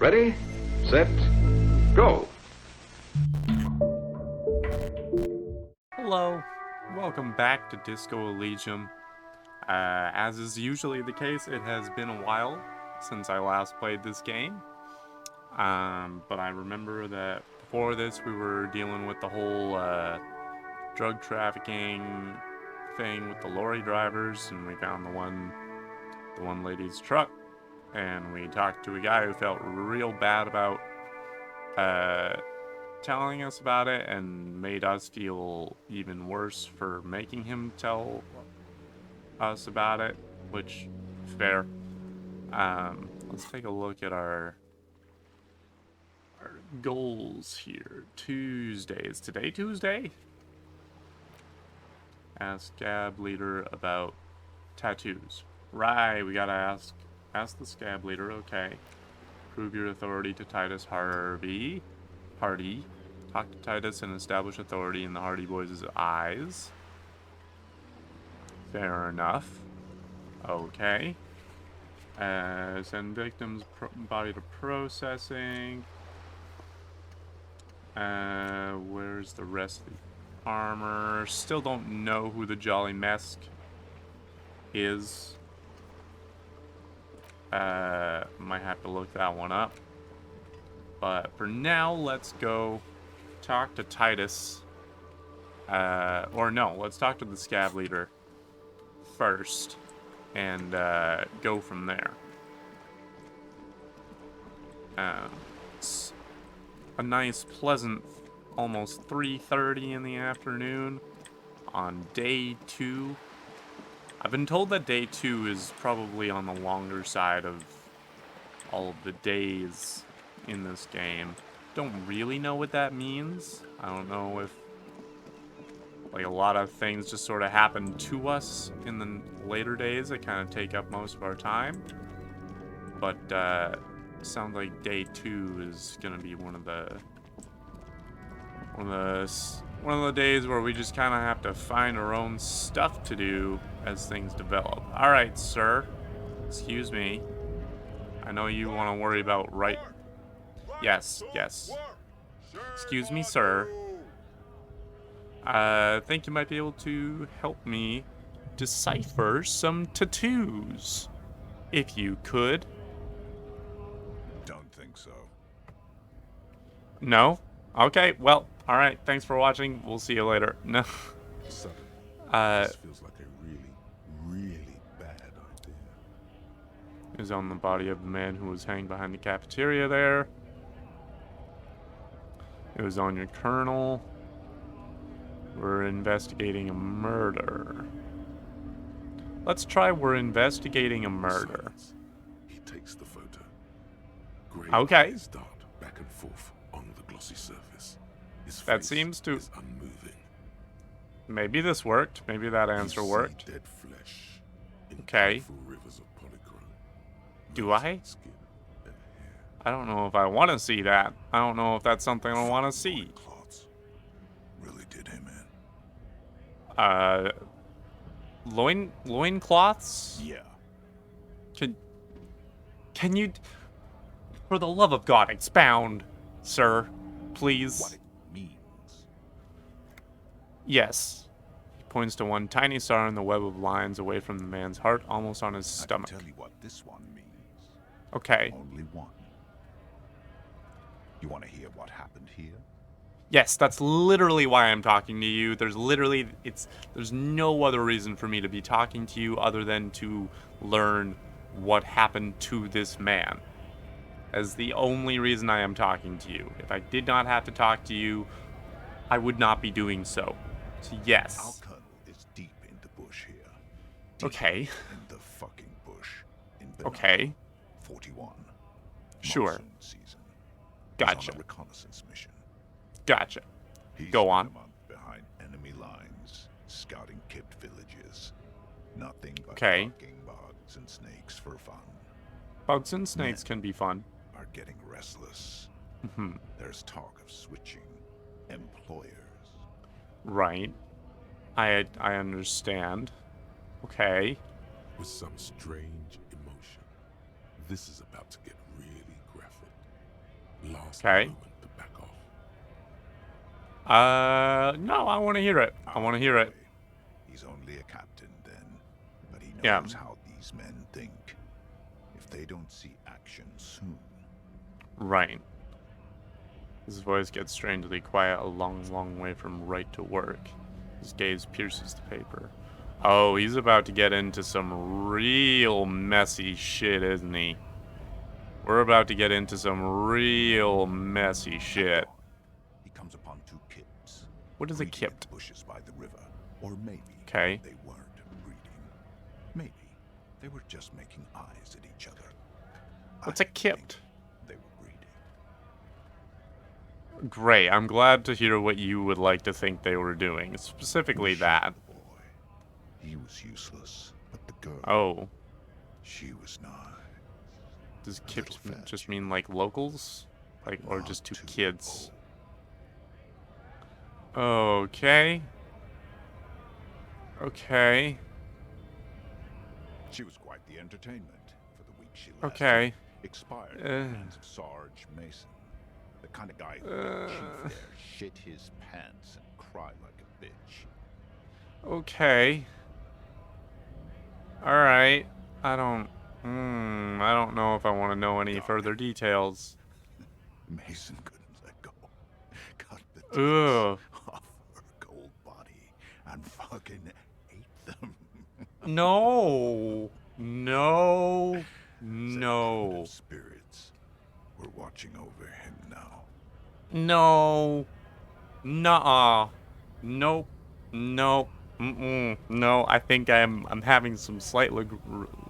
Ready, set, go. Hello, welcome back to Disco Elysium. As is usually the case, it has been a while since I last played this game. But I remember that before this we were dealing with the whole drug trafficking thing with the lorry drivers, and we found the one lady's truck, and we talked to a guy who felt real bad about telling us about it, and made us feel even worse for making him tell us about it, which fair. Let's take a look at our goals here. Tuesday. Is today Tuesday? Ask Scab Leader about tattoos. Right, we gotta ask the Scab Leader, okay. Prove your authority to Titus Hardy. Talk to Titus and establish authority in the Hardy Boys' eyes. Fair enough. Okay. Send victims' body to processing. Where's the rest of the armor? Still don't know who the Jolly Mesk is. Might have to look that one up. But for now, let's go talk to Titus. Or no, let's talk to the Scab Leader first. And go from there. It's a nice, pleasant, almost 3:30 in the afternoon on day 2. I've been told that day 2 is probably on the longer side of all of the days in this game. Don't really know what that means. I don't know if like a lot of things just sort of happen to us in the later days that kind of take up most of our time. But sounds like day 2 is gonna be one of the days where we just kind of have to find our own stuff to do as things develop. All right, sir. Excuse me. I know you want to worry about right. Yes. Excuse me, sir. I think you might be able to help me decipher some tattoos. If you could. Don't think so. No? Okay, well, alright, thanks for watching. We'll see you later. No. Suddenly, this feels like a really, really bad idea. It was on the body of the man who was hanging behind the cafeteria there. It was on your colonel. We're investigating a murder. Let's try we're investigating a murder. Silence. He takes the photo. Gray Okay. eyes dart back and forth on the glossy surface. His That face seems to- is unmoving. Maybe this worked. Maybe that answer You see worked. dead flesh in Okay. colorful rivers of polychrome. Do Melted I? Skin and hair. I don't know if I want to see that. I don't know if that's something I want to see. Loincloths. Really did him in. Loincloths? Yeah. Can you, for the love of God, expound, sir, please? What it means. Yes. He points to one tiny star in the web of lines away from the man's heart, almost on his I stomach. can tell you what this one means. Okay. Only one. You want to hear what happened here? Yes, that's literally why I'm talking to you. There's no other reason for me to be talking to you other than to learn what happened to this man. As the only reason I am talking to you. If I did not have to talk to you, I would not be doing so. So yes. Our colonel is deep in the bush here. Deep Okay. In the fucking bush. In Okay. 41. Sure. Monsoon season. Gotcha. He's on a reconnaissance mission. Gotcha. He's Go on. been a month behind enemy lines, scouting kept villages. Nothing but Okay. fucking bugs and snakes for fun. Bugs and snakes can be fun. Are getting restless. Mhm. There's talk of switching employers. Right. I understand. Okay. With some strange emotion. This is about to get really graphic. just a Okay. moment to back off. No, I want to hear it. I want to hear it. He's only a captain then, but he Yeah. knows how these men think. If they don't see action soon, Right. His voice gets strangely quiet a long, long way from right to work. His gaze pierces the paper. Oh, he's about to get into some real messy shit, isn't he? We're about to get into some real messy shit. he comes upon two kips. What is a breeding in kipt? the bushes by the river, or maybe Okay. they weren't breeding. Maybe they were just making eyes at each other. What's a I kipt? think they were breeding. Great. I'm glad to hear what you would like to think they were doing. Specifically We shot that. the boy. He was useless, but the girl, Oh. she was not. Does A kipt little fat, just mean like locals? Like, or Not just two too kids? old. Okay. Okay. She was quite the entertainment for the week she lasted. Okay. Expired in the Uh. hands of Sarge Mason, the kind of guy who made Chief there shit his pants and cry like a bitch. Okay. Alright. I don't know if I want to know any further details. Mason couldn't let go. Cut the Ugh. tits off her cold body and fucking ate them. No. No. Said No. primitive spirits were watching over him now. No. Nuh-uh. Nope. Nope. No, I think I'm having some slight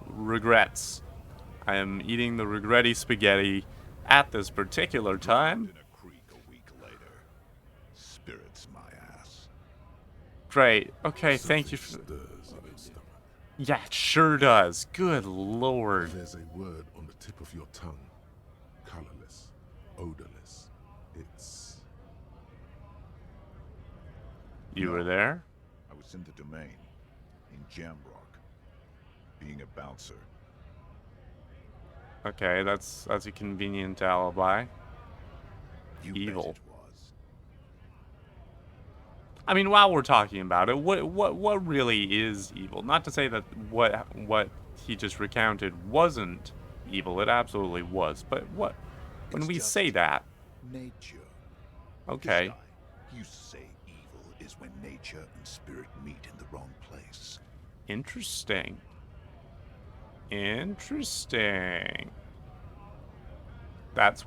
regrets. I am eating the regretty spaghetti at this particular time. In a creek a week later. Spirits my ass. Great. Okay, thank you. Something stirs in your stomach. Yeah, it sure does. Good lord. There's a word on the tip of your tongue. Colorless, odorless. It's You were No. there? I was in the domain, in Jamrock, being a bouncer. Okay, that's a convenient alibi. You Evil. bet it was. I mean, while we're talking about it, what really is evil? Not to say that what he just recounted wasn't evil. It absolutely was. But when It's we just say that, nature. okay, This guy used to say evil is when nature and spirit meet in the wrong place. interesting. Interesting. That's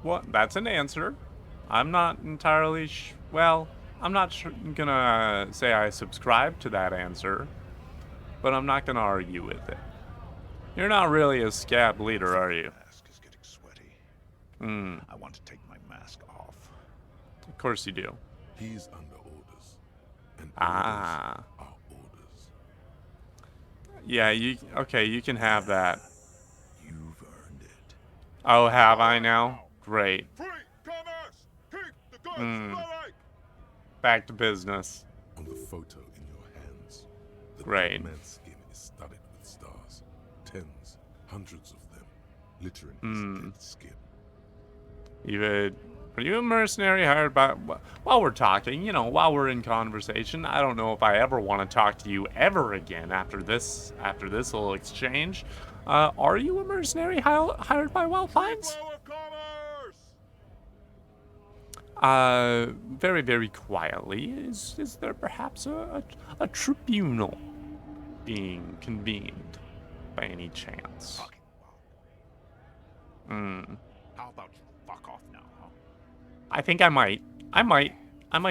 an answer. I'm not entirely well, I'm not gonna say I subscribe to that answer, but I'm not gonna argue with it. You're not really a scab leader, are you? My mask is getting sweaty. Hmm. I want to take my mask off. Of course you do. he's under orders. And Ah. orders are orders. Yeah, you can have that. You've earned it. Oh, have I now? Great. Free commerce! Keep the goods flowing! Back to business. On the photo in your hands, the Great. dead man's skin is studded with stars. Tens, hundreds of them, littering his dead skin. Are you a mercenary hired by... While we're talking, while we're in conversation, I don't know if I ever want to talk to you ever again after this little exchange. Are you a mercenary hired by Wildfines? Very, very quietly, is there perhaps a tribunal being convened by any chance? Fucking wow. How about you fuck off now, huh? I think I might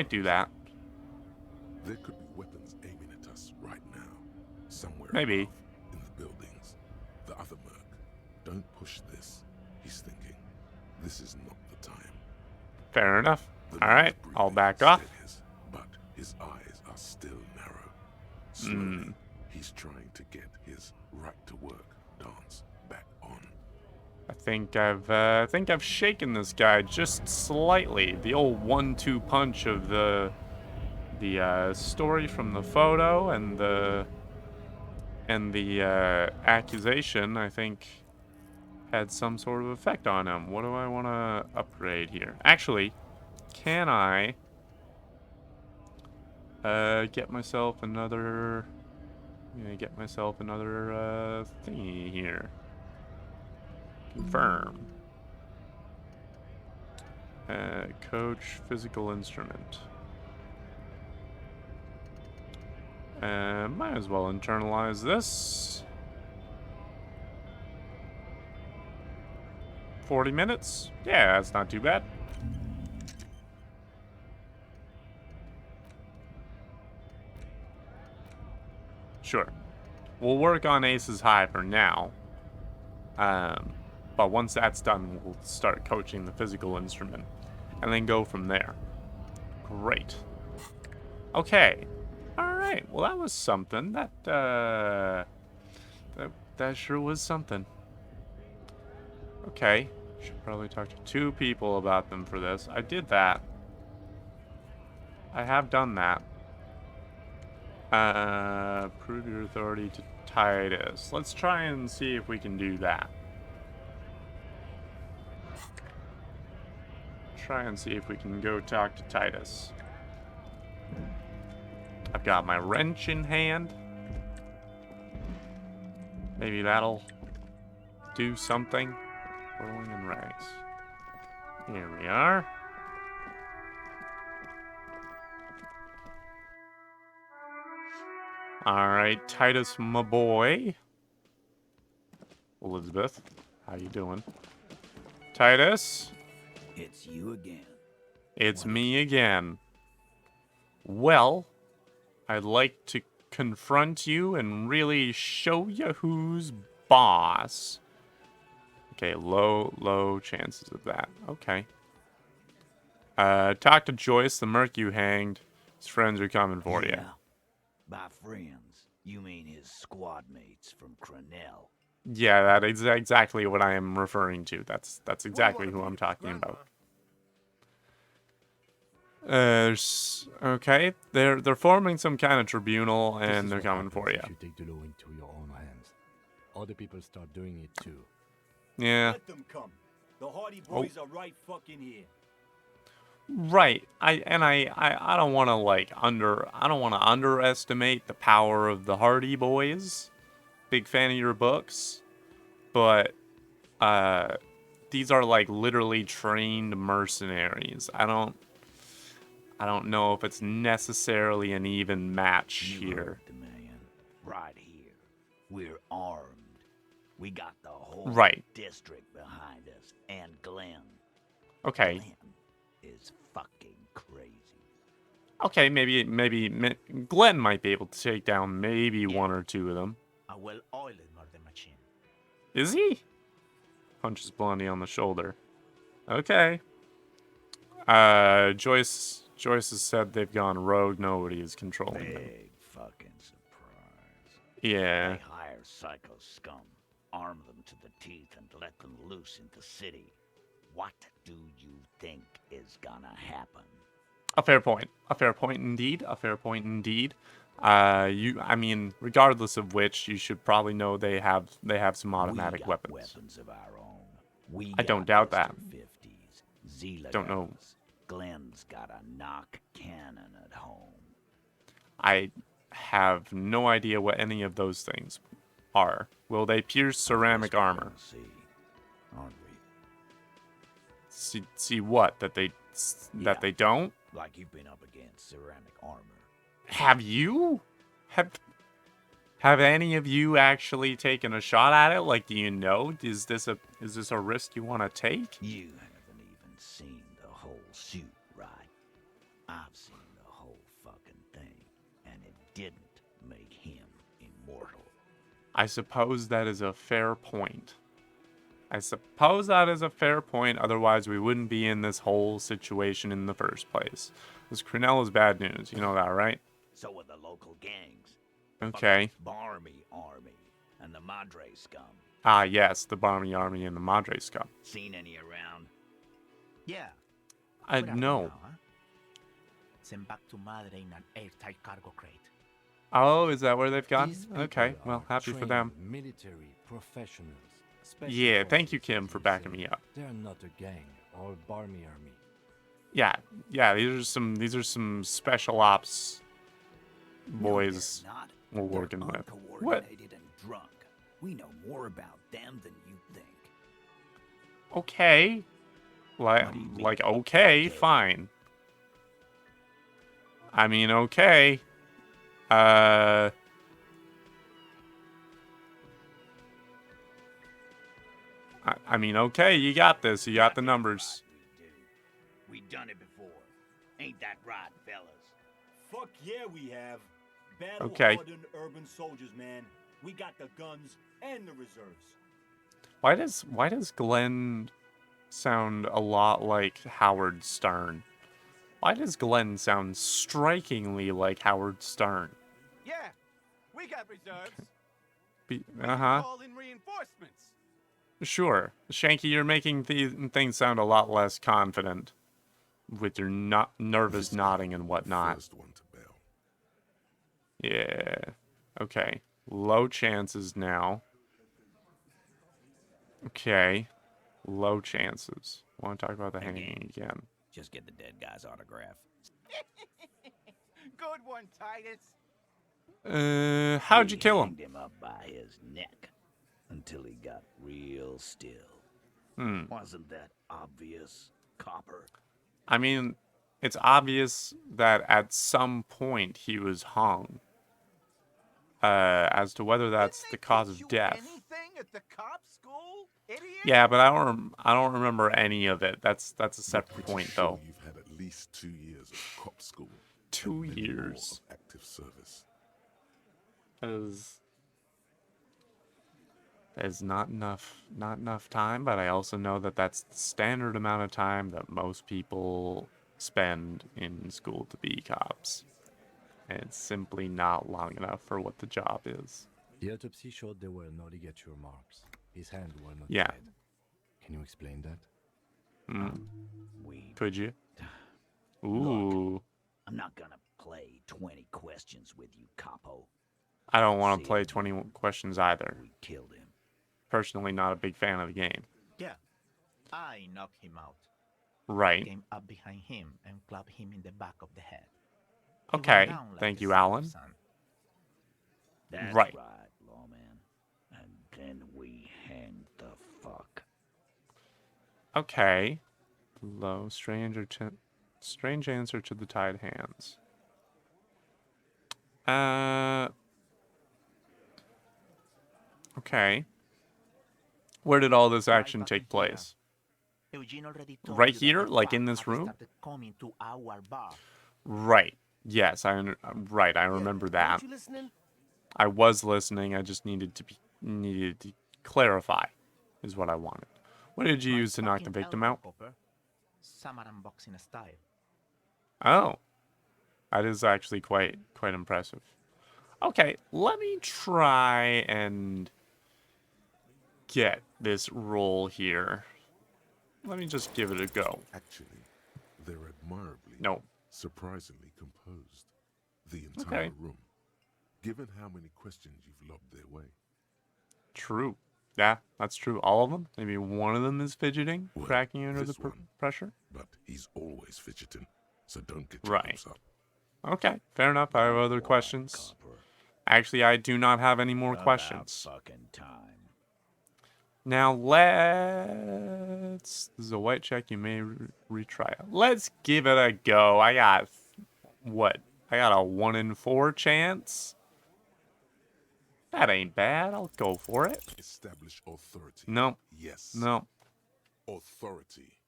do that. There could be weapons aiming at us right now. Somewhere Maybe. above, in the buildings. The other merc. Don't push this. He's thinking. This is not the time. Fair enough. The All right, man's I'll breathing back off. steadies, but his eyes are still narrow. Slowly, he's trying to get his right to work dance back on. I think I've shaken this guy just slightly. The old 1-2 punch of the story from the photo and the accusation, I think, had some sort of effect on him. What do I want to upgrade here. Actually, can I get myself another... I'm gonna get myself another thingy here. Confirm. Coach physical instrument. Might as well internalize this. 40 minutes? Yeah, that's not too bad. Sure. We'll work on Aces High for now. But once that's done, we'll start coaching the physical instrument. And then go from there. Great. Okay. Alright, well that was something. That sure was something. Okay. Should probably talk to 2 people about them for this. I did that. I have done that. Prove your authority to Titus. Let's try and see if we can do that. Try and see if we can go talk to Titus. I've got my wrench in hand. Maybe that'll do something. Rolling in rags. Here we are. Alright, Titus, my boy. Elizabeth, how you doing? Titus? It's you again. It's me again. Well, I'd like to confront you and really show you who's boss. Okay, low chances of that. Okay. Talk to Joyce, the merc you hanged. His friends are coming for you. By friends, you mean his squad mates from Crenell. Yeah, that is exactly what I am referring to. That's exactly who I'm talking about. Okay, they're forming some kind of tribunal and they're coming for you. If you take the law into your own hands, other people start doing it too. Yeah. Let them come. The Hardy Boys are right fucking here. Right. I don't want to underestimate the power of the Hardy Boys. Big fan of your books, but these are like literally trained mercenaries. I don't know if it's necessarily an even match You here. heard the man. Right here. We're armed. We got the whole district behind us. And Glenn. Okay. Glenn is fucking crazy. Okay, maybe Glenn might be able to take down maybe 1 or 2 of them. I will oil it, murder machine. Is he? Punches Blondie on the shoulder. Okay. Joyce has said they've gone rogue. Nobody is controlling them. Big fucking surprise. Yeah. They hire psycho scum, arm them to the teeth, and let them loose into city. What do you think is gonna happen? A fair point. A fair point indeed. A fair point indeed. I mean, regardless of which, you should probably know they have some automatic we got weapons. Weapons of our own. I don't doubt that. 50s, Zila Don't know. guns. Glenn's got a knock cannon at home. I have no idea what any of those things are. Will they pierce ceramic Guess we're armor? gonna see, aren't we? See what? That they don't? Like you've been up against ceramic armor. Have you? Have any of you actually taken a shot at it? Like, do you know? Is this a risk you want to take? You haven't even seen the whole suit, right? I've seen the whole fucking thing, and it didn't make him immortal. I suppose that is a fair point. Otherwise, we wouldn't be in this whole situation in the first place. This Crenell is bad news. You know that, right? So are the local gangs. Okay. Barmy Army and the Madre scum. Ah, yes, the Barmy Army and the Madre scum. Seen any around? Yeah. I fuera know. cuidado, ¿eh? Send back to Madre in an airtight cargo crate. Oh, is that where they've gone? These people Okay, are well, happy for trained them. Military professionals. Special Yeah, thank you, forces, Kim, for you backing say. me up. They're not a gang or Barmy Army? Yeah, these are some special ops boys No, they're not. we're working They're with. What? uncoordinated and drunk. We know more about them than you think. Okay. What do you mean? Like okay, fine. I mean, okay. I mean, okay, you got this. You got the numbers. We done it before. Ain't that right, fellas? Fuck yeah, we have. Battle Okay. hardened urban soldiers, man. We got the guns and the reserves. Why does Glenn sound a lot like Howard Stern? Why does Glenn sound strikingly like Howard Stern? Yeah, we got reserves. Uh-huh. Call in reinforcements. Sure. Shanky, you're making things sound a lot less confident with your nervous nodding and whatnot. First one to bail. Yeah. Okay. Low chances now. Okay. Low chances. Want to talk about the hanging again. Just get the dead guy's autograph. Good one, Titus. How'd you kill him? Hanged him up by his neck until he got real still. Wasn't that obvious, Copper? I mean, it's obvious that at some point he was hung. As to whether that's the cause of death. Anything at the cop school, idiot? Yeah, but I don't remember any of it. That's a separate Pretty point, sure though. You've had at least 2 years of cop school. 2 and many more years. of active service. There's not enough time, but I also know that that's the standard amount of time that most people spend in school to be cops. And it's simply not long enough for what the job is. The autopsy showed there were no ligature marks. His hands were not Yeah. tied. Can you explain that? Could you? Ooh. I'm not gonna play 20 questions with you, Capo. I don't want to play 20 questions either. We killed him. Personally, not a big fan of the game. Yeah, I knocked him out. Right. Came up behind him and clapped him in the back of the head. He went Okay. down like Thank the you, son of Alan. sun. That's Right. right, lawman. And then we hanged the fuck. Okay. Low, strange answer to the tied hands. Okay. Where did all this action back take in here. place? Eugene already told Right you that here? the Like fuck in this had room? started coming to our bar. Right. Yes, I remember that. You listening? I was listening. I just needed to clarify, is what I wanted. What did you use to knock the Fucking victim elbow out? popper. Samaran boxing style. Oh, that is actually quite impressive. Okay, let me try and get this roll here. Let me just give it a go. Actually, they're admirably, No. surprisingly composed. The entire Okay. room. Given how many questions you've lobbed their way. True. Yeah, that's true. All of them? Maybe one of them is fidgeting, Well, cracking under the this one. pressure? But he's always fidgeting, so don't get your Right. hopes up. Okay, fair enough. I have other questions. Copper. Actually, I do not have any more About questions. fucking time. Now let's... This is a white check. You may retry it. Let's give it a go. I got... What? I got a 1 in 4 chance? That ain't bad. I'll go for it. Establish authority. No. Yes. No. Authority.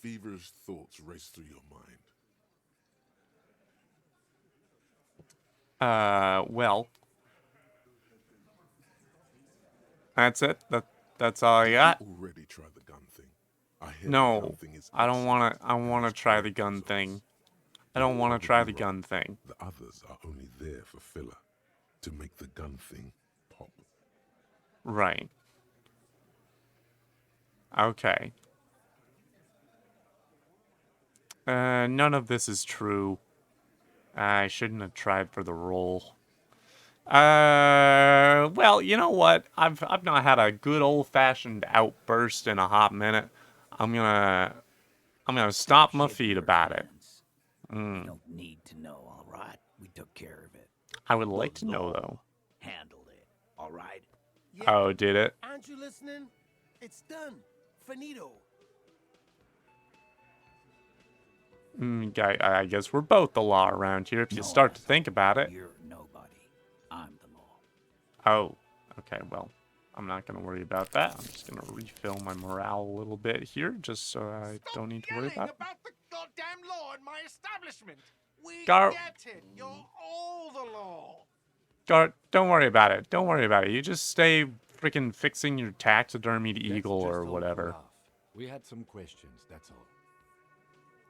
Feverish thoughts race through your mind. Well... That's it? That's all I got? Already tried the gun thing. I hear the No. gun thing is I don't excellent. want to... I want to Has try the great gun results. thing. I don't want to try the gun thing. The others are only there for filler. To make the gun thing pop. Right. Okay. None of this is true. I shouldn't have tried for the roll. Well, you know what? I've not had a good old-fashioned outburst in a hot minute. I'm gonna I'm gonna stomp my Shit feet your about it. pants. You don't need to know, all right? We took care of it. I would like The to know, law though. handled it, all right? Yeah. Oh, did it? Aren't you listening? It's done. Finito. I guess we're both the law around here if you No, start to asshole. think about it. You're nobody. I'm the law. Oh, okay, well, I'm not going to worry about that. I'm just going to refill my morale a little bit here, just so I don't need to worry about it. about the goddamn law in my establishment. We Gar- get it. You're all the law. Gart, don't worry about it. Don't worry about it. You just stay freaking fixing your taxidermied Let's eagle just or all whatever. cool off. We had some questions, that's all.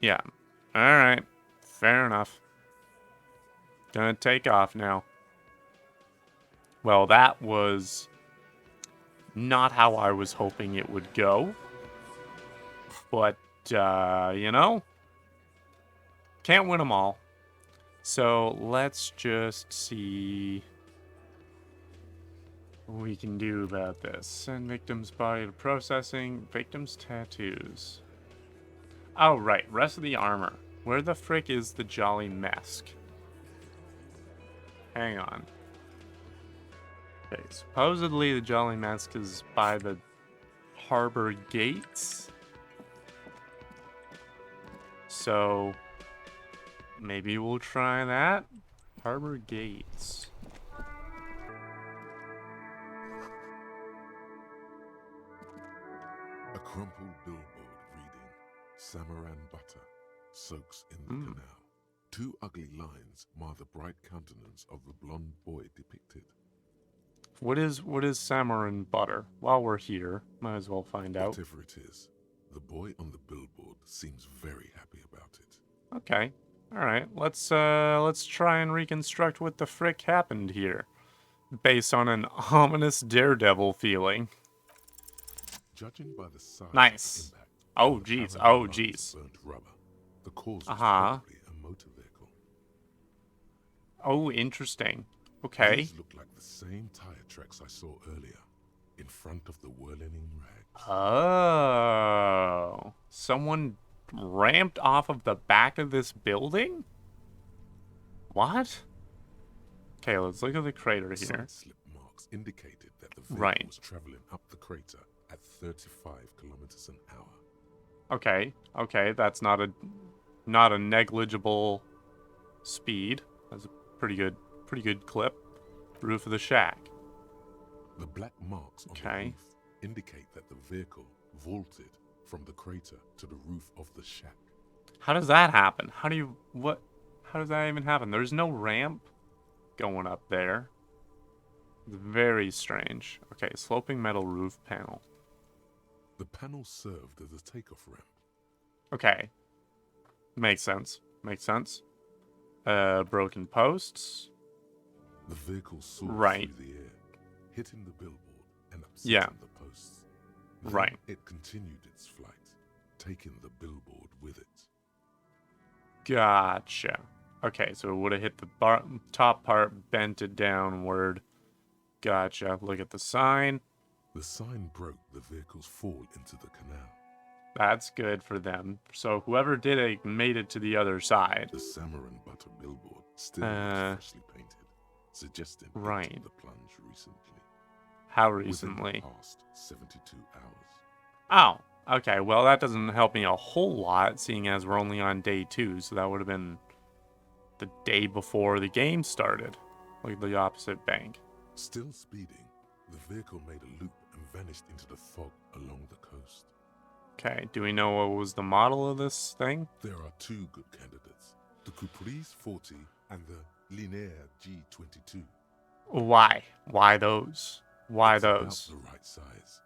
Yeah. Alright. Fair enough. Gonna take off now. Well, that was not how I was hoping it would go. But, you know, can't win them all. So let's just see what we can do about this. Send victim's body to processing. Victim's tattoos. Oh, right. Rest of the armor. Where the frick is the Jolly Mesk? Hang on. Okay, supposedly the Jolly Mesk is by the harbor gates. So maybe we'll try that. Harbor gates. A crumpled billboard reading, Samaran butter soaks in the canal. Two ugly lines mar the bright countenance of the blonde boy depicted. What is Samaran butter? While we're here, might as well find out. Whatever it is, the boy on the billboard seems very happy about it. Okay. All right. Let's try and reconstruct what the frick happened here, based on an ominous daredevil feeling. Judging by the size Nice. of the impact, Oh, and jeez. apparent Oh, marks of jeez. burnt rubber, the cause was Uh-huh. probably a motor vehicle. Oh, interesting. Okay. These look like the same tire tracks I saw earlier, in front of the whirling rags. Oh. Someone ramped off of the back of this building? What? Okay, let's look at the crater here. Side slip marks indicated that the vehicle Right. was traveling up the crater at 35 kilometers an hour. Okay. Okay, that's not a negligible speed. That's a pretty good clip. Roof of the shack. The black marks on the Okay. roof indicate that the vehicle vaulted from the crater to the roof of the shack. How does that happen? How does that even happen? There's no ramp going up there. It's very strange. Okay, sloping metal roof panel. The panel served as a takeoff ramp. Okay. Makes sense. Makes sense. Broken posts. The vehicle soared Right. through the air, hitting the billboard and upsetting Yeah. the posts. Then Right. It continued its flight, taking the billboard with it. Gotcha. Okay, so it would have hit the top part, bent it downward. Gotcha. Look at the sign. The sign broke the vehicle's fall into the canal. That's good for them. So whoever did it made it to the other side. The Samaran butter billboard still was freshly painted, suggesting it right. took the plunge recently. How Within recently? the past 72 hours. Oh, okay. Well, that doesn't help me a whole lot, seeing as we're only on day 2, so that would have been the day before the game started. Like the opposite bank. Still speeding, the vehicle made a loop and vanished into the fog along the coast. Okay, do we know what was the model of this thing? There are two good candidates, the Caprice 40 and the Linear G22. Why? Why those? Why It's those? about the right size.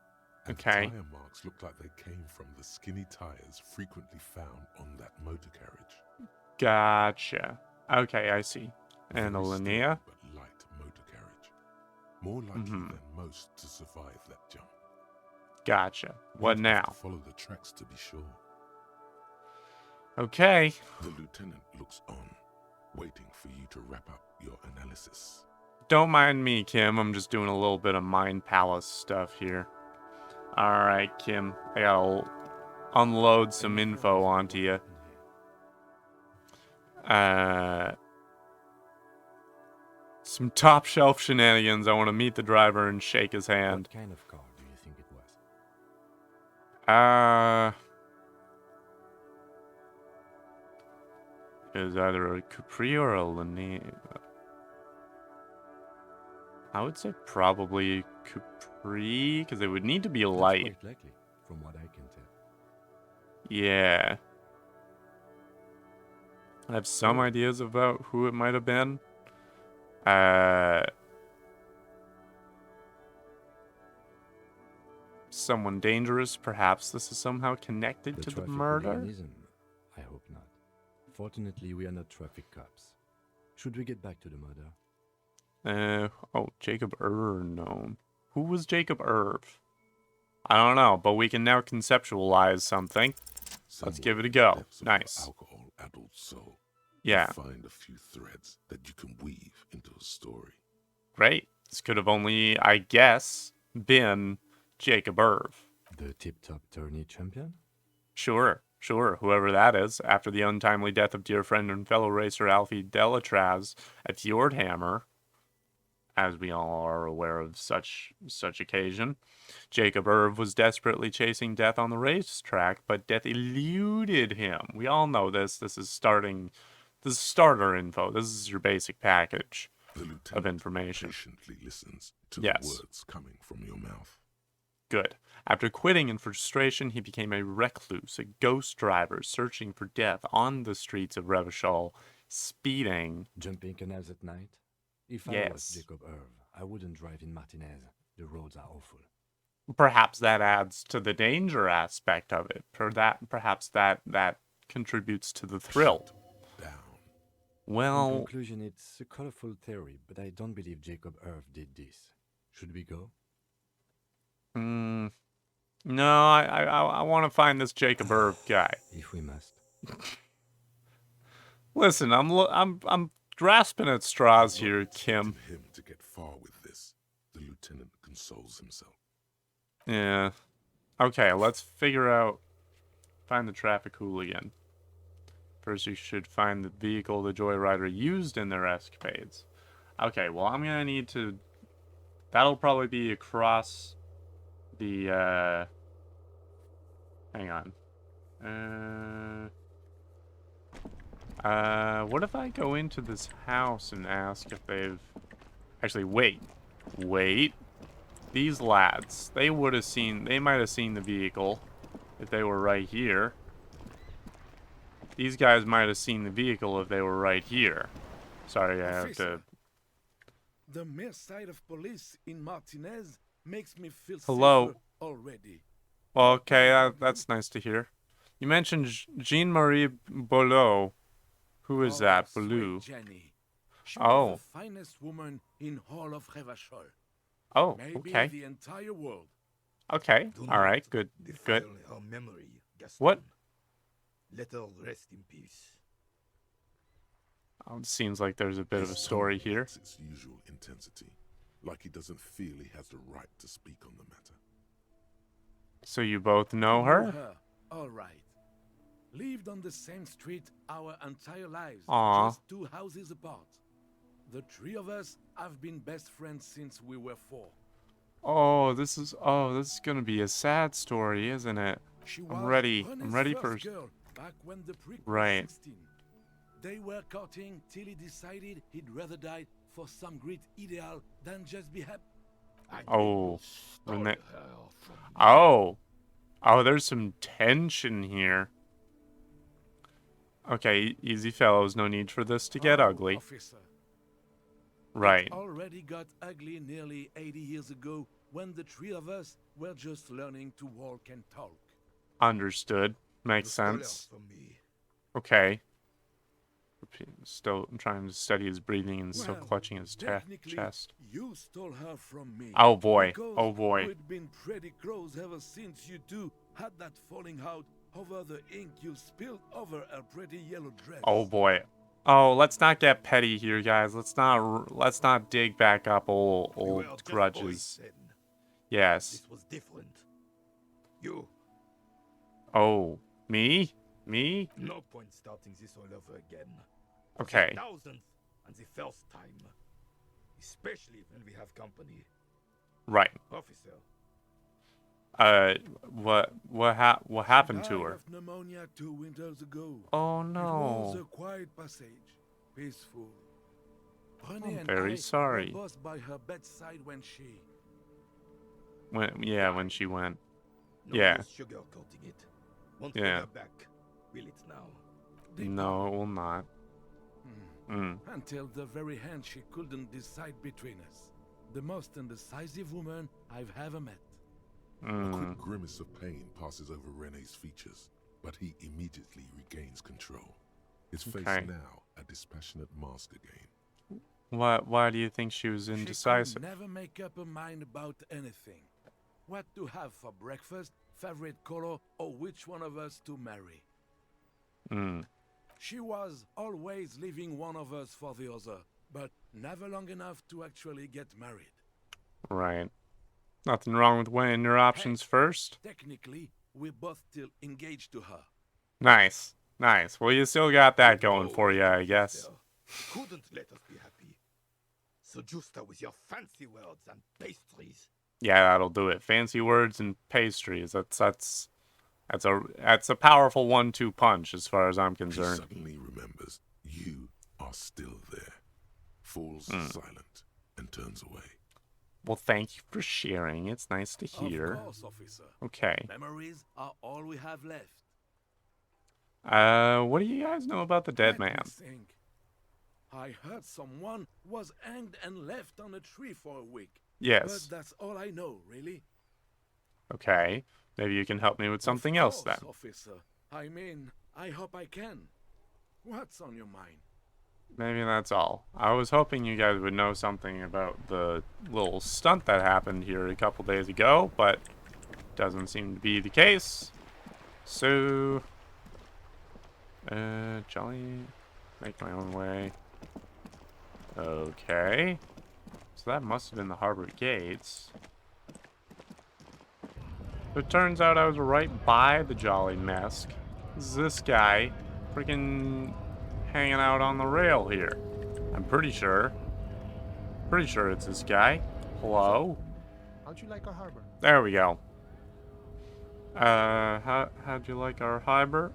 And Okay. the tire marks look like they came from the skinny tires frequently found on that motor carriage. Gotcha. Okay, I see. And a Very Linnea? sturdy but light motor carriage. More likely than most to survive that jump. Gotcha. What You'd have now? to follow the tracks to be sure. Okay. The lieutenant looks on, waiting for you to wrap up your analysis. Don't mind me, Kim. I'm just doing a little bit of Mind Palace stuff here. Alright, Kim. I got unload some info onto you. Some top shelf shenanigans. I want to meet the driver and shake his hand. What kind of car do you think it was? It was either a Capri or a Lanny. I would say probably Capri, because it would need to be light. That's quite likely, from what I can tell. Yeah. I have some ideas about who it might have been. Someone dangerous. Perhaps this is somehow connected to the traffic murder. hooliganism? I hope not. Fortunately, we are not traffic cops. Should we get back to the murder? Oh, Jacob Irv known. Who was Jacob Irv? I don't know, but we can now conceptualize something. Let's give it a go. Nice. Alcohol-addled soul. Yeah. Find a few threads that you can weave into a story. Great. This could have only, I guess, been Jacob Irv. The tip-top tourney champion? Sure, whoever that is. After the untimely death of dear friend and fellow racer Alfie Delatraz at Fjordhammer, as we all are aware of such occasion, Jacob Irv was desperately chasing death on the racetrack, but death eluded him. We all know this. This is starter info. This is your basic package of information. Patiently listens to Yes. the words coming from your mouth. Good. After quitting in frustration, he became a recluse, a ghost driver, searching for death on the streets of Revachol, speeding. Jumping canals at night? If I was Jacob Irv, I wouldn't drive in Martinez. The roads are awful. Perhaps that adds to the danger aspect of it. Perhaps that contributes to the thrill. Down. Well, In conclusion, it's a colorful theory, but I don't believe Jacob Irv did this. Should we go? no, I want to find this Jacob Irv guy. If we must. Listen, I'm grasping at straws here, Kim. Him to get far with this. The lieutenant consoles himself. Yeah. Okay, let's find the traffic hooligan. First, you should find the vehicle the joyrider used in their escapades. Okay, well, I'm gonna need to... That'll probably be across the, hang on. What if I go into this house and ask if they've... Actually, wait. These lads, they might have seen the vehicle if they were right here. These guys might have seen the vehicle if they were right here. Sorry, I have to... The mere sight of police in Martinez makes me feel Hello. safer already. Well, okay, that's nice to hear. You mentioned Jean-Marie Boulot. Who is that? sweet Boulou. Jenny. She Oh. was the finest woman in all of Revachol. Oh, Maybe okay. the entire world. Okay, alright, good. Her memory, Gaston. What? Let her rest in peace. It seems like there's a bit of a story here. Its usual intensity, like he doesn't feel he has the right to speak on the matter. So you both know her? All right. Lived on the same street our entire lives. Aw. Just 2 houses apart. The 3 of us have been best friends since we were 4. Oh, this is gonna be a sad story, isn't it? She I'm was ready. René's I'm ready for... first girl back when the prick Right. was 16. They were courting till he decided he'd rather die for some great ideal than just be happy. Oh. Oh, there's some tension here. Okay, easy fellows, no need for this to get ugly. Officer. Right. It already got ugly nearly 80 years ago when the 3 of us were just learning to walk and talk. Understood. Makes sense. Okay. Still trying to steady his breathing and still Well, clutching his technically, chest. You stole her from me. Oh boy. Because Oh boy. we'd been pretty close ever since you two had that falling out over the ink you spilled over her pretty yellow dress. Oh boy. Oh, let's not get petty here, guys. Let's not dig back up old grudges. Yes. This was different. You. Oh, me? Me? No point starting this all over again. Okay. The 1000th and the first time. Especially when we have company. Right. Officer. What happened to Died her? of pneumonia 2 winters ago. Oh It was no. a quiet passage, peaceful. René I'm and very I sorry. were both by her bedside when she... When she went. No Yeah. use sugarcoating it. Won't Yeah. bring her back. Will it now? No, it will not. Until the very hand she couldn't decide between us. The most indecisive woman I've ever met. A quick grimace of pain passes over René's features, but he immediately regains control. His face Okay. now a dispassionate mask again. Why do you think she was indecisive? She could never make up her mind about anything. What to have for breakfast, favorite color, or which one of us to marry. She was always leaving one of us for the other, but never long enough to actually get married. Right. Nothing wrong with weighing your options first. Technically, we're both still engaged to her. Nice. Nice. Well, you still got that going for you, I guess. Couldn't let us be happy. So Justa with your fancy words and pastries. Yeah, that'll do it. Fancy words and pastries. That's a powerful 1-2 punch as far as I'm He concerned. suddenly remembers you are still there, falls silent, and turns away. Well, thank you for sharing. It's nice to hear. Of course, officer. Okay. Memories are all we have left. What do you guys know about the dead Let me man? think. I heard someone was hanged and left on a tree for a week. Yes. But that's all I know, really. Okay. Maybe you can help me with something Of else then. course, officer. I mean, I hope I can. What's on your mind? Maybe that's all. I was hoping you guys would know something about the little stunt that happened here a couple days ago, but doesn't seem to be the case. So, jolly, make my own way. Okay. So that must have been the harbor gates. It turns out I was right by the Jolly Mask. This is this guy freaking hanging out on the rail here. I'm pretty sure. Pretty sure it's this guy. Hello? How'd you like our harbor? There we go. How'd you like our harbor?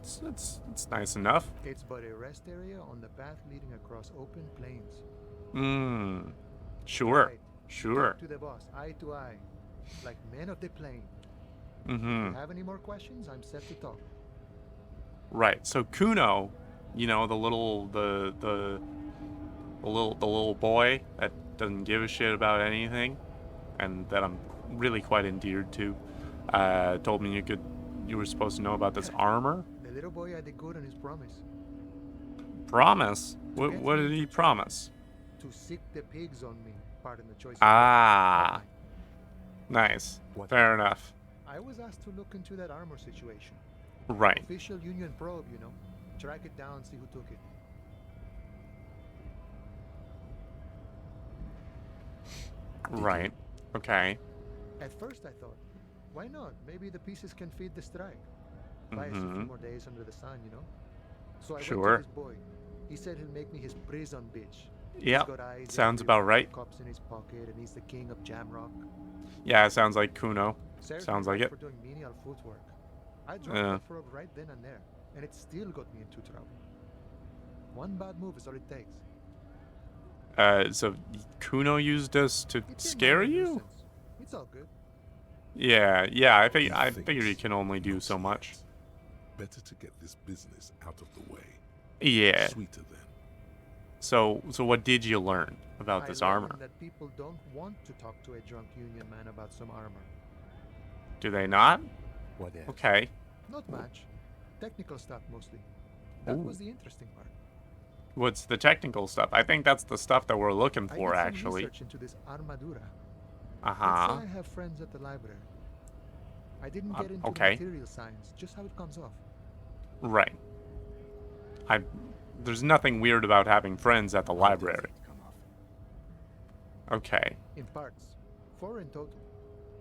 It's nice enough. It's but a rest area on the path leading across open plains. Sure. Right. Sure. Talk to the boss, eye to eye, like men of the plain. If Mm-hmm. you have any more questions, I'm set to talk. Right. So Kuno, you know, the little boy that doesn't give a shit about anything, and that I'm really quite endeared to, told me you were supposed to know about this armor. The little boy had a good on his promise. Promise? What did he promise? To sick the pigs on me. Pardon the choice. Ah. Nice. Fair enough. I was asked to look into that armor situation. Right. Official Union probe, you know. Track it down, see who took it. Right. Okay. At first I thought, why not? Maybe the pieces can feed the strike. Buy us a few more days under the sun, you know? So I went Sure. to this boy. He said he'll make me his prison bitch. Yep. He's got eyes Sounds everywhere, about right. Cups in his pocket, and he's the king of Jamrock. Yeah, it sounds like Kuno. Serves Sounds me like right it. for doing menial footwork. I dropped Yeah. that probe right then and there, and it still got me into trouble. One bad move is all it takes. So Kuno used us to It's a scare minor you? nuisance. It's all good. Yeah. I figured he can only do so much. Better to get this business out of the way. Yeah. Sweeter then. So what did you learn about this I armor? learned that people don't want to talk to a drunk Union man about some armor. Do they not? What else? Okay. Not much. Technical stuff mostly. That Ooh. was the interesting part. What's the technical stuff? I think that's the stuff that we're looking I for, did some actually. research into this armadura. Uh-huh. Let's say I have friends at the library. I didn't get into okay. the material science, just how it comes off. Right. There's nothing weird about having friends at the library. Okay. In parts. 4 in total.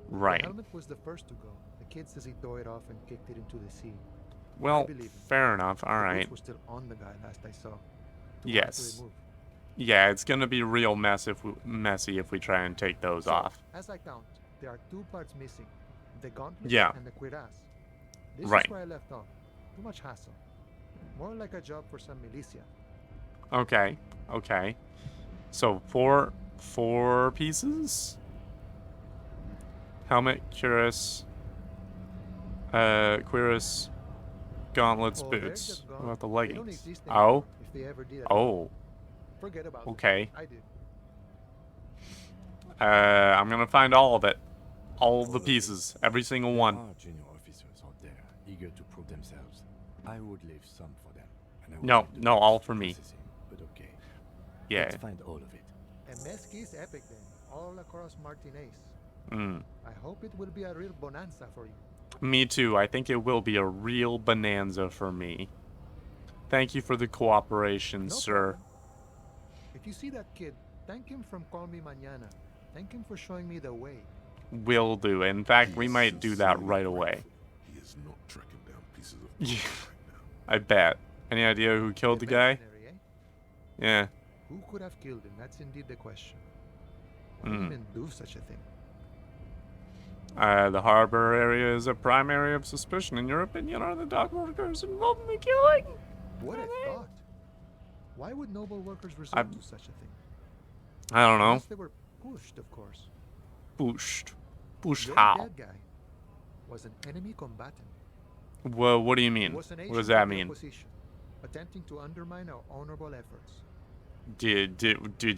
Right. The helmet was the first to go. The kid says he tore it off and kicked it into the sea. Well, believe him. fair enough. All The right. boots were still on the guy last I saw. Too hard to Yes. remove. Yeah, it's gonna be real messy if we try and take those So, off. as I count, there are 2 parts missing. The gauntlet Yeah. and the cuirass. This Right. is where I left off. Too much hassle. More like a job for some militia. Okay. Okay. So four pieces. Helmet, cuirass, cuirass, gauntlets, Oh, they're boots. just What gone. about the They don't leggings? exist Oh. anymore, if they ever did at all. Oh. Forget about Okay. it. I did. I'm gonna find all of it. All of the pieces. Every single There one. are junior officers out there eager to prove themselves. I would leave some for them. And I would No, like to no, do all some for me. processing, but okay. Yeah. Let's find all of it. And Mesqui's epic then, all across Martinez. Mm. I hope it will be a real bonanza for you. Me too. I think it will be a real bonanza for me. Thank you for the cooperation, No sir. problem. If you see that kid, thank him from Call Me Mañana. Thank him for showing me the way. Will do. In fact, we might do that right away. He is not tracking down pieces of Yeah. right now. I bet. Any idea who killed the guy? Mercenary, eh? Yeah. Who could have killed him? That's indeed the question. Why Mm. even do such a thing? The harbor area is a prime area of suspicion. In your opinion, are the dock workers involved in the killing? What a thought. Why would noble workers resort to such a thing? I don't know. Unless they were pushed, of course. Pushed. Pushed Your how? dead guy was an enemy combatant. Well, what do you mean? He was an What agent does that of the mean? opposition, attempting to undermine our honorable efforts. Did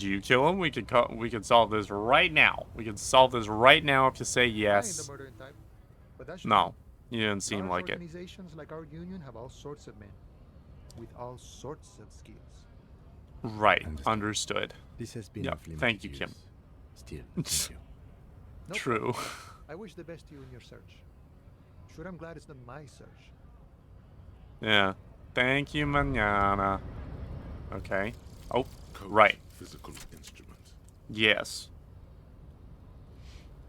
you kill him? We could solve this right now. We can solve this right now if you say I ain't yes. the murdering type, but that should No, you didn't seem Large like it. organizations like our union have all sorts of men with all sorts of skills. Right. Understood. This has been Yeah. of limited Thank you, Kim. use. Still, thank you. No True. problem. I wish the best to you in your search. Sure, I'm glad it's not my search. Yeah. Thank you, manana. Okay. Oh, Code's right. Physical instrument. Yes.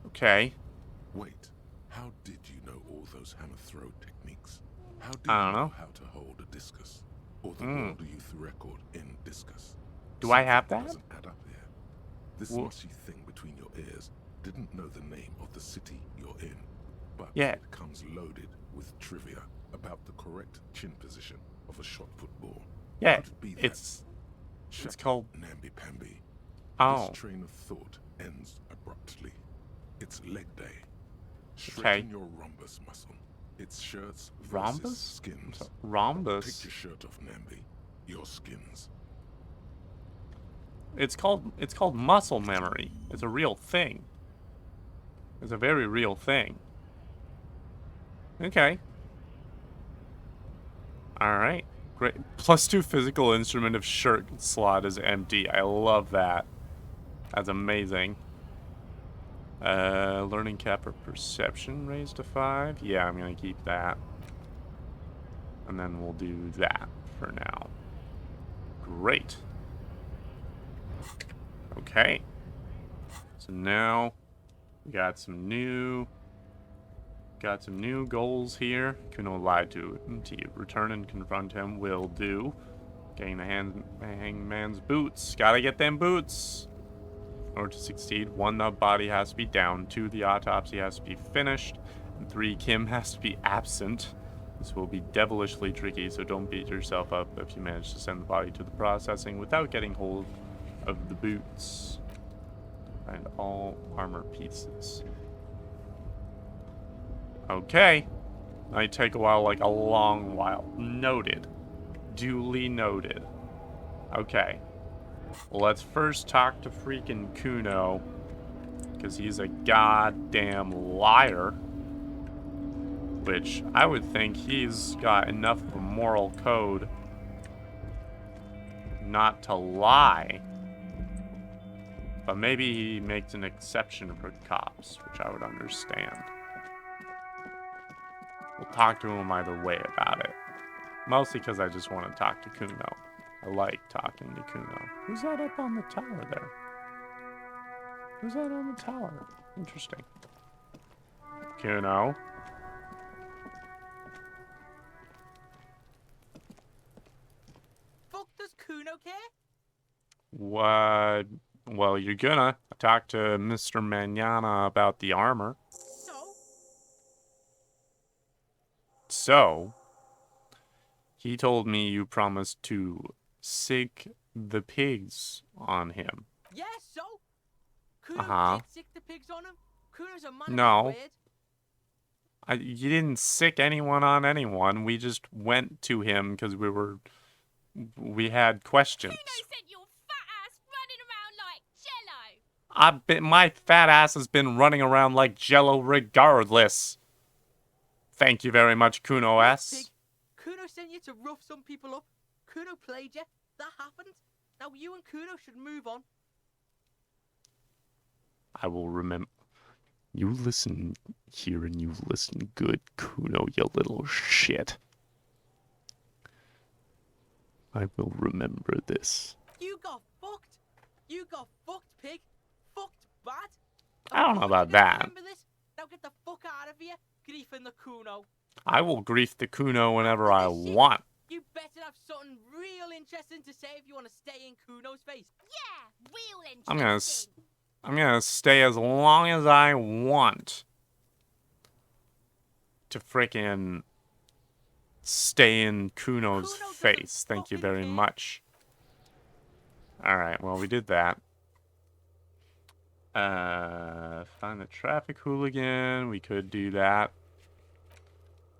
Okay. Wait, how did you know all those hammer throw techniques? How did I you don't know. how to hold a discus? Or the Mm. world youth record in discus? Do I have Something that? doesn't add up here. This Wha- mushy thing between your ears didn't know the name of the city you're in, but Yeah. it comes loaded with trivia about the correct chin position of a shot-put ball. Yeah. Could it be that It's Shut called. namby-pamby? Oh. This train of thought ends abruptly. It's leg day. Okay. Straighten your rhombus muscle. It's shirts versus Rhombus? skins. Rhombus. Take your shirt off, Namby. Your skins. It's called muscle memory. It's a real thing. It's a very real thing. Okay. Alright. Great. +2 physical instrument if shirt slot is empty. I love that. That's amazing. Learning cap or perception raised to 5. Yeah, I'm gonna keep that. And then we'll do that for now. Great. Okay. So now we got some new goals here. Kuno lied to you. Return and confront him. Will do. Getting the hangman's boots. Gotta get them boots. In order to succeed, 1, the body has to be down. 2, the autopsy has to be finished. And 3, Kim has to be absent. This will be devilishly tricky, so don't beat yourself up if you manage to send the body to the processing without getting hold of the boots. Find all armor pieces. Okay. Might take a while, like a long while. Noted. Duly noted. Okay. Let's first talk to freaking Kuno, because he's a goddamn liar. Which, I would think he's got enough of a moral code not to lie. But maybe he makes an exception for cops, which I would understand. We'll talk to him either way about it. Mostly because I just want to talk to Kuno. I like talking to Kuno. Who's that up on the tower there? Who's that on the tower? Interesting. Kuno? Kuno care? What? Well, you're gonna talk to Mr. Manana about the armor. So, he told me you promised to sick the pigs on him. Yeah, so? Kuno did sick the pigs on him? Kuno's a man No. of his word. You didn't sick anyone on anyone. We just went to him because we had questions. Kuno sent your fat ass running around like Jello. My fat ass has been running around like Jello regardless. Thank you very much, Kuno S. Kuno sent you to rough some people up. Kuno played you. That happened. Now you and Kuno should move on. I will remember. You listen here and you listen good, Kuno, you little shit. I will remember this. You got fucked. You got fucked, pig. Fucked bad. I don't know about that. Remember this? Now get the fuck out of here, griefing the Kuno. I will grief the Kuno whenever I want. You better have something real interesting to say if you want to stay in Kuno's face. Yeah, real interesting. I'm gonna stay as long as I want to frickin' stay in Kuno's face. Thank you very much. Alright, well, we did that. Find the traffic hooligan. We could do that.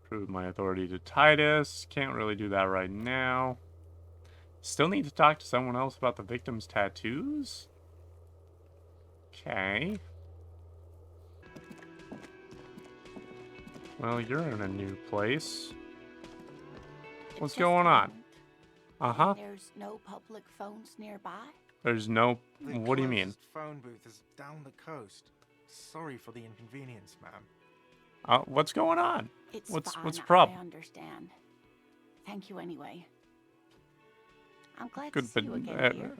Prove my authority to Titus. Can't really do that right now. Still need to talk to someone else about the victim's tattoos? Okay. Well, you're in a new place. What's going on? Uh-huh. There's no public phones nearby? There's no... What do you mean? The phone booth is down the coast. Sorry for the inconvenience, ma'am. What's going on? What's the problem? I understand. Thank you anyway. I'm glad Good, to see you again here.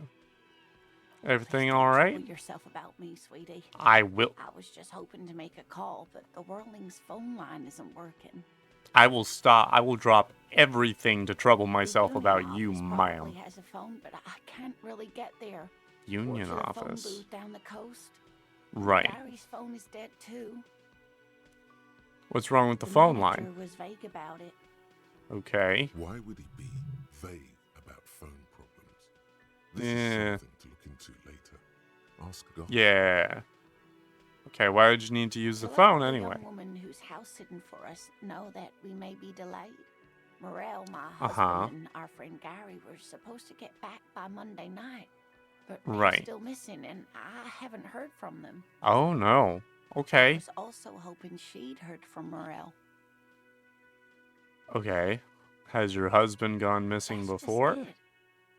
Everything all right? Tell yourself about me, sweetie. I will. I was just hoping to make a call, but the Whirling's phone line isn't working. I will stop. I will drop everything to trouble myself about you, ma'am. He has a phone, but I can't really get there. Union Phone office. booth down the coast. Right. Gary's phone is dead too. What's wrong with the phone manager line? was vague about it. Okay. Why would he be vague about phone problems? This is something to look into later. Ask God. Yeah. Okay, why did you need to use the phone anyway? The young woman who's house sitting for us know that we may be delayed. Morel, my Uh-huh. husband, and our friend Gary were supposed to get back by Monday night, but they're Right. still missing, and I haven't heard from them. Oh, no. I Okay. was also hoping she'd heard from Morel. Okay. Has your husband gone missing before? Just it.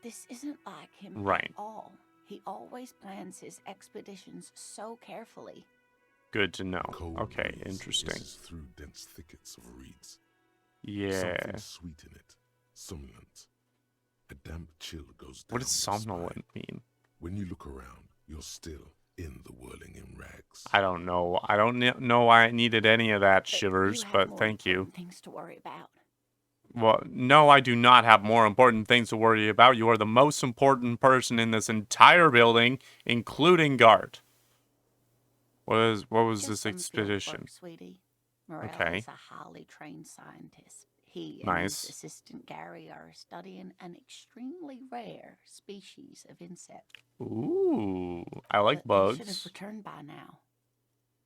This isn't like him Right. at all. He always plans his expeditions so carefully. Good to know. Cold Okay, breeze interesting. hisses through dense thickets of reeds. Yeah. Something sweet in it. Somnolent. A damp chill goes down What does your somnolent spine. mean? When you look around, you're still in the whirling in rags. I don't know. I don't know why I needed any of that shivers, You have but more thank you. important things to worry about. Well, no, I do not have more important things to worry about. You are the most important person in this entire building, including Guard. What was Just this some field expedition? work, sweetie. Morel Okay. is a highly trained scientist. He and Nice. his assistant Gary are studying an extremely rare species of insect. Ooh, I like But they should bugs. have returned by now.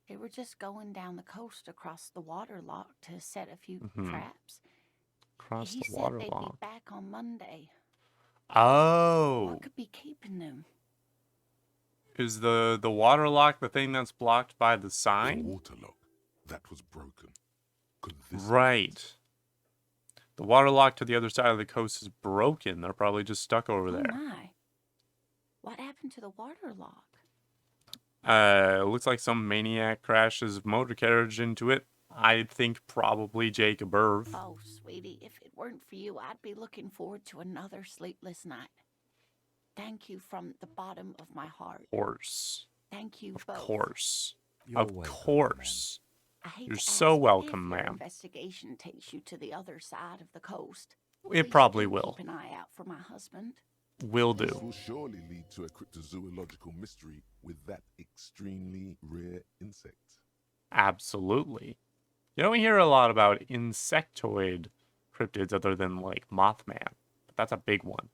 They were just going down the coast across the water lock to set a few Mhm. traps. Across He the said water they'd lock. be back on Monday. Oh, What could be keeping them? is the water lock the thing that's blocked by the The sign? water lock that was broken. Could this be Right. The water lock to the other side of the coast is broken. They're probably just stuck over Oh there. my. What happened to the water lock? It looks like some maniac crashed his motor carriage into it. I think probably Jacob Irv. Oh, sweetie, if it weren't for you, I'd be looking forward to another sleepless night. Thank you from the bottom of my heart. Of course. Thank you Of both. course. You're Of welcome, course. I hate You're to so ask, welcome, if your ma'am. investigation takes you to the other side of the coast. It please probably do will. Keep an eye out for my husband. Will This do. will surely lead to a cryptozoological mystery with that extremely rare insect. Absolutely. You don't hear a lot about insectoid cryptids other than like Mothman, but that's a big one.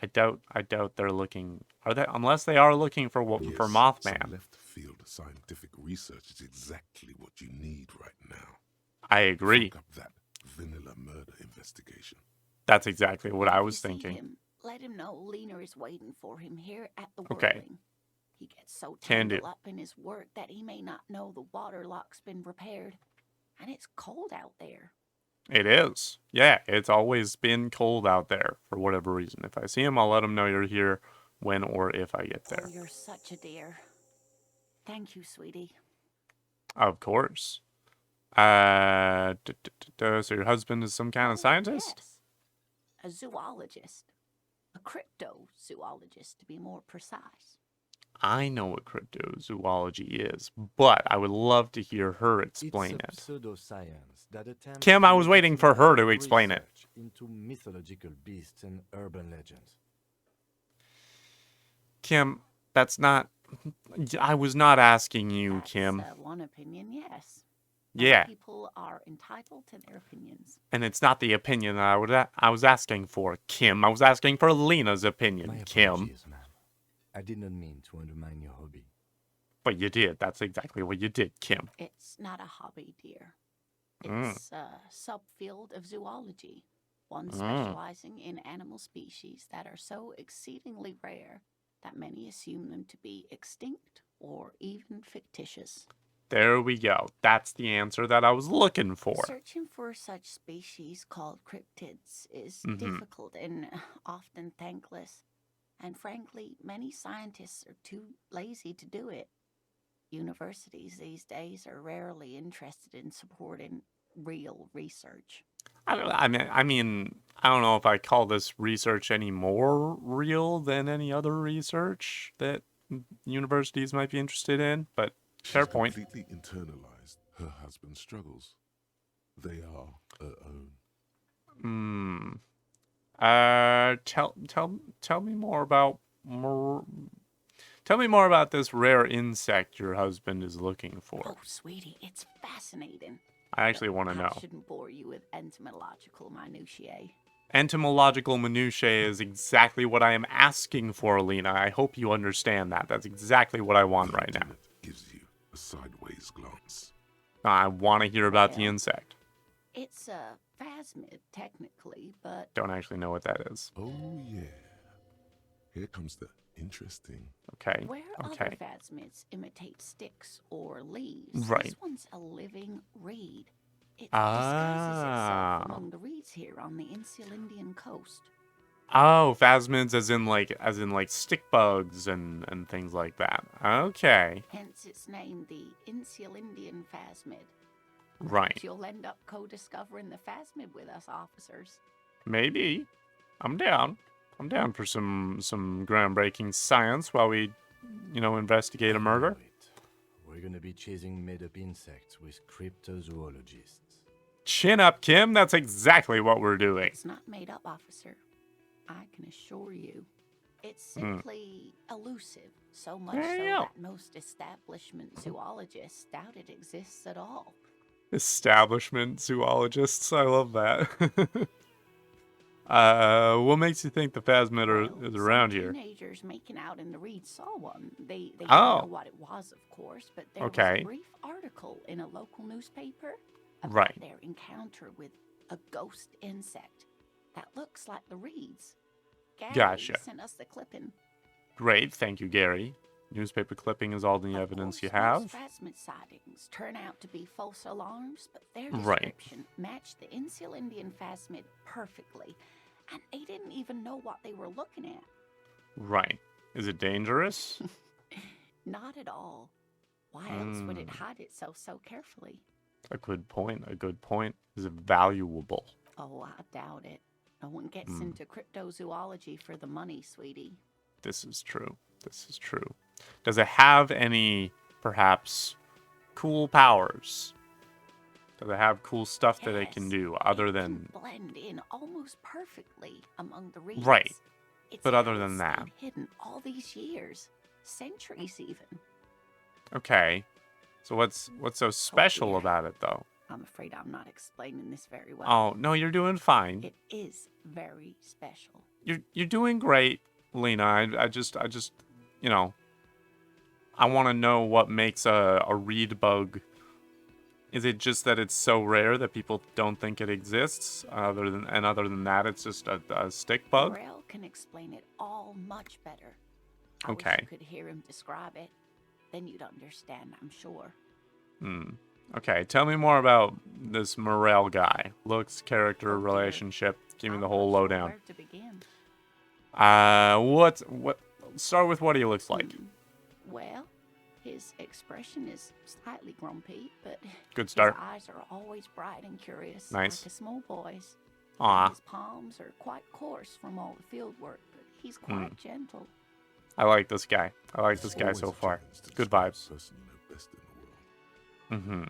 I doubt they're looking. Are they? Unless they are looking for what for Some Mothman. left field scientific research is exactly what you need right now. I agree. Fuck up that vanilla murder investigation. That's exactly what I was See thinking. him, let him know Lena is waiting for him here at the Okay. Whirling. He gets so Can do. tangled up in his work that he may not know the water lock's been repaired. And it's cold out there. It is. Yeah, it's always been cold out there for whatever reason. If I see him, I'll let him know you're here when or if I get there. Oh, you're such a dear. Thank you, sweetie. Of course. So your husband is some kind of scientist? Yes. A zoologist. A cryptozoologist, to be more precise. I know what cryptozoology is, but I would love to hear her explain it. Pseudoscience that attempts Kim, I to was waiting for her to research explain it. into mythological beasts and urban legends. Kim, that's not... I was not asking you, Kim. That's one opinion, yes. Yeah. People are entitled to their opinions. And it's not the opinion that I was asking for, Kim. I was asking for Lena's opinion, My Kim. apologies, ma'am. I did not mean to undermine your hobby. But you did. That's exactly what you did, Kim. It's not a hobby, dear. Mm. It's a subfield of zoology, one specializing in animal species that are so exceedingly rare that many assume them to be extinct or even fictitious. There we go. That's the answer that I was looking for. Searching for such species called cryptids is difficult and often thankless. And frankly, many scientists are too lazy to do it. Universities these days are rarely interested in supporting real research. I don't know if I call this research any more real than any other research that universities might be interested in, but fair point. She's completely internalized her husband's struggles. They are her own. Tell me more about Tell me more about this rare insect your husband is looking for. Oh, sweetie, it's fascinating. I actually want to know. I shouldn't bore you with entomological minutiae. Entomological minutiae is exactly what I am asking for, Lena. I hope you understand that. That's exactly what I want right now. Gives you a sideways glance. I want to hear about the insect. It's a phasmid, technically, but... Don't actually know what that is. Oh, yeah. Here comes the interesting. Okay. Where other phasmids imitate sticks or leaves, right. This one's a living reed. It disguises itself among the reeds here on the Insulindian coast. Oh, phasmids as in like stick bugs and things like that. Okay. Hence its name, the Insulindian phasmid. Right. You'll end up co-discovering the phasmid with us officers. Maybe. I'm down. I'm down for some groundbreaking science while we, investigate a murder. We're gonna be chasing made-up insects with cryptozoologists. Chin up, Kim. That's exactly what we're doing. It's not made up, officer. I can assure you. It's simply elusive, so much so that most establishment zoologists doubt it exists at all. Establishment zoologists. I love that. What makes you think the phasmid is around here? Teenagers making out in the reed saw one. They didn't know what it was, of course, but there was a brief article in a local newspaper about their encounter with a ghost insect that looks like the reeds. Gary sent us the clipping. Great, thank you, Gary. Newspaper clipping is all the evidence you have. Most phasmid sightings turn out to be false alarms, but their description matched the Insulindian phasmid perfectly, and they didn't even know what they were looking at. Right. Is it dangerous? Not at all. Why else would it hide itself so carefully? A good point. Is it valuable? Oh, I doubt it. No one gets into cryptozoology for the money, sweetie. This is true. Does it have any, perhaps, cool powers? Does it have cool stuff that it can do other than... It can blend in almost perfectly among the reeds. Right. But other than It's that. been hidden all these years, centuries even. Okay. So what's so special dear. about it, though? I'm afraid I'm not explaining this very well. Oh, no, you're doing fine. It is very special. You're doing great, Lena. I just, you know, I want to know what makes a reed bug. Is it just that it's so rare that people don't think it exists? Other than that, it's just a stick bug? Morel can explain it all much better. I Okay. wish you could hear him describe it. Then you'd understand, I'm sure. Okay, tell me more about this Morel guy. Looks, character, relationship. Give me the whole lowdown. Where to begin? What? Start with what he looks like. Well, his expression is slightly grumpy, but Good start. his eyes are always bright and curious, Nice. like a small boy's. Aw. His palms are quite coarse from all the field work, but he's quite gentle. I like this guy. I like this guy so far. Good vibes. Person you know best in the world.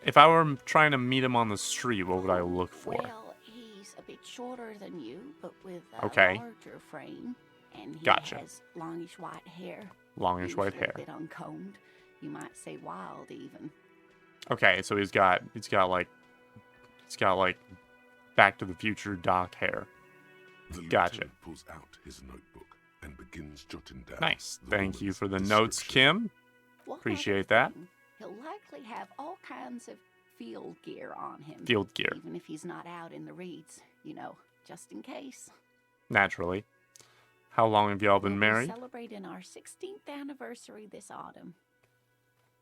If I were trying to meet him on the street, what would I look for? Well, he's a bit shorter than you, but with a Okay. larger frame, and he Gotcha. has longish white hair. Longish white usually hair. A bit uncombed. You might say wild, even. Okay, so he's got like Back to the Future Doc hair. The Gotcha. lieutenant pulls out his notebook and begins jotting down. Nice. the Thank you woman's for the notes, Kim. One Appreciate other that. thing, he'll likely have all kinds of field gear on him. Field gear. Even if he's not out in the reeds, you know, just in case. Naturally. How long have y'all been We'll married? be celebrating our 16th anniversary this autumn.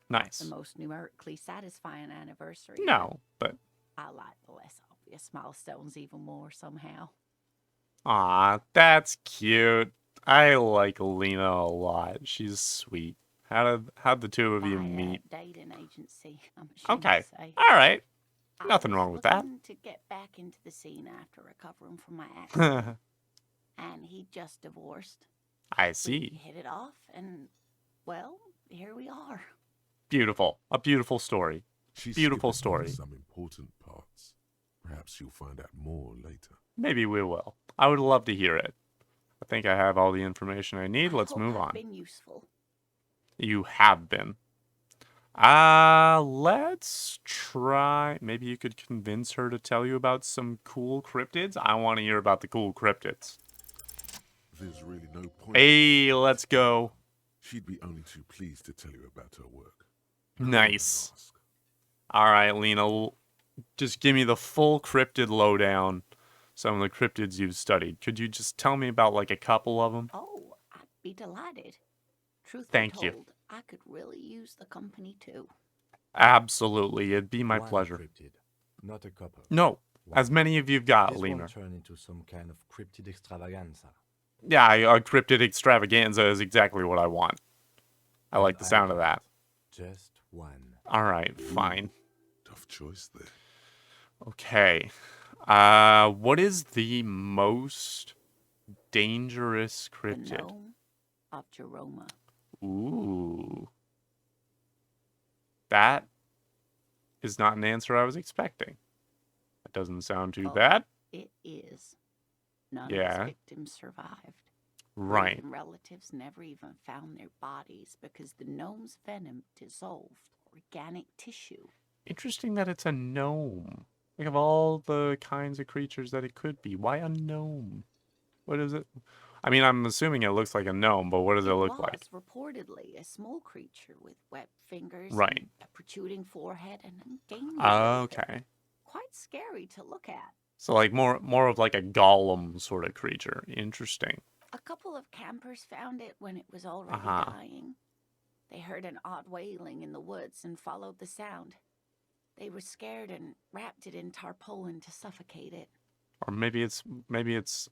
Nice. The most numerically satisfying anniversary. No, but I like the less obvious milestones even more somehow. aw, that's cute. I like Lena a lot. She's sweet. How'd the two of you meet? Dating agency, I'm ashamed Okay. to say. All right. I Nothing was wrong with that. looking to get back into the scene after recovering from my accident, and he just divorced. I We see. hit it off, and well, here we are. Beautiful. A beautiful story. She's Beautiful skipping story. some important parts. Perhaps you'll find out more later. Maybe we will. I would love to hear it. I think I have all the information I need. Let's Hope move I've on. Been useful. You have been. Let's try. Maybe you could convince her to tell you about some cool cryptids. I want to hear about the cool cryptids. There's really no point. Hey, let's go. She'd be only too pleased to tell you about her work. Nice. All right, Lena. Just give me the full cryptid lowdown. Some of the cryptids you've studied. Could you just tell me about like a couple of them? Oh, I'd be delighted. Truth Thank be you. told, I could really use the company too. Absolutely. It'd be my One pleasure. cryptid, not a couple. No. As many of you've got, This Lena. won't turn into some kind of cryptid extravaganza. Yeah, a cryptid extravaganza is exactly what I want. I like the sound of that. Just one. All right, fine. Tough choice there. Okay. What is the most dangerous The cryptid? gnome of Jeroma. Ooh. That is not an answer I was expecting. That doesn't sound too bad. It is. None Yeah. of his victims survived. Right. Grieving relatives never even found their bodies because the gnome's venom dissolved organic tissue. Interesting that it's a gnome. Like, of all the kinds of creatures that it could be, why a gnome? What is it? I mean, I'm assuming it looks like a gnome, but what does it look like? It was reportedly a small creature with webbed fingers, Right. and a protruding forehead, and ungainly. Okay. Quite scary to look at. So, like, more of like a golem sort of creature. Interesting. A couple of campers found it when it was already Uh-huh. dying. They heard an odd wailing in the woods and followed the sound. They were scared and wrapped it in tarpaulin to suffocate it. Or maybe it's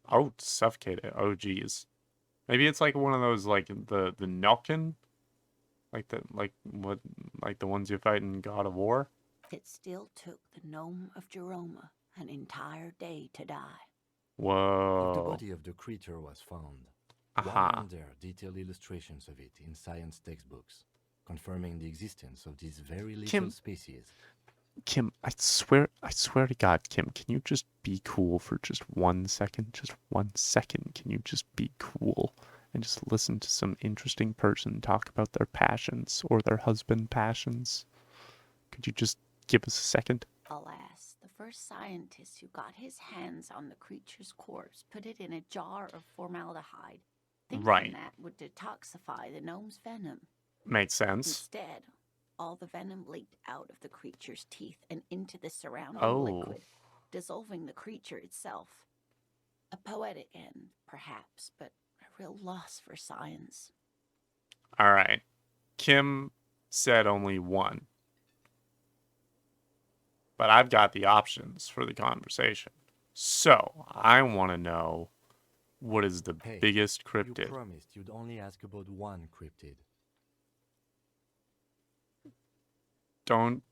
oh, suffocated. Oh geez. Maybe it's like one of those like the Nelkin? Like the ones you fight in God of War? It still took the gnome of Jeroma an entire day to die. If the Whoa. body of the creature was found, Aha. why aren't there detailed illustrations of it in science textbooks, confirming the existence of this very little Kim, species? Kim, I swear to God, Kim, can you just be cool for just 1 second? Just 1 second. Can you just be cool and just listen to some interesting person talk about their passions or their husband passions? Could you just give us a second? Alas, the first scientist who got his hands on the creature's corpse put it in a jar of formaldehyde, thinking that would detoxify the gnome's venom. Makes sense. Instead, all the venom leaked out of the creature's teeth and into the surrounding liquid, dissolving the creature itself. A poetic end, perhaps, but a real loss for science. All right. Kim said only one. But I've got the options for the conversation. So, I want to know, what is the biggest cryptid? You promised you'd only ask about one cryptid.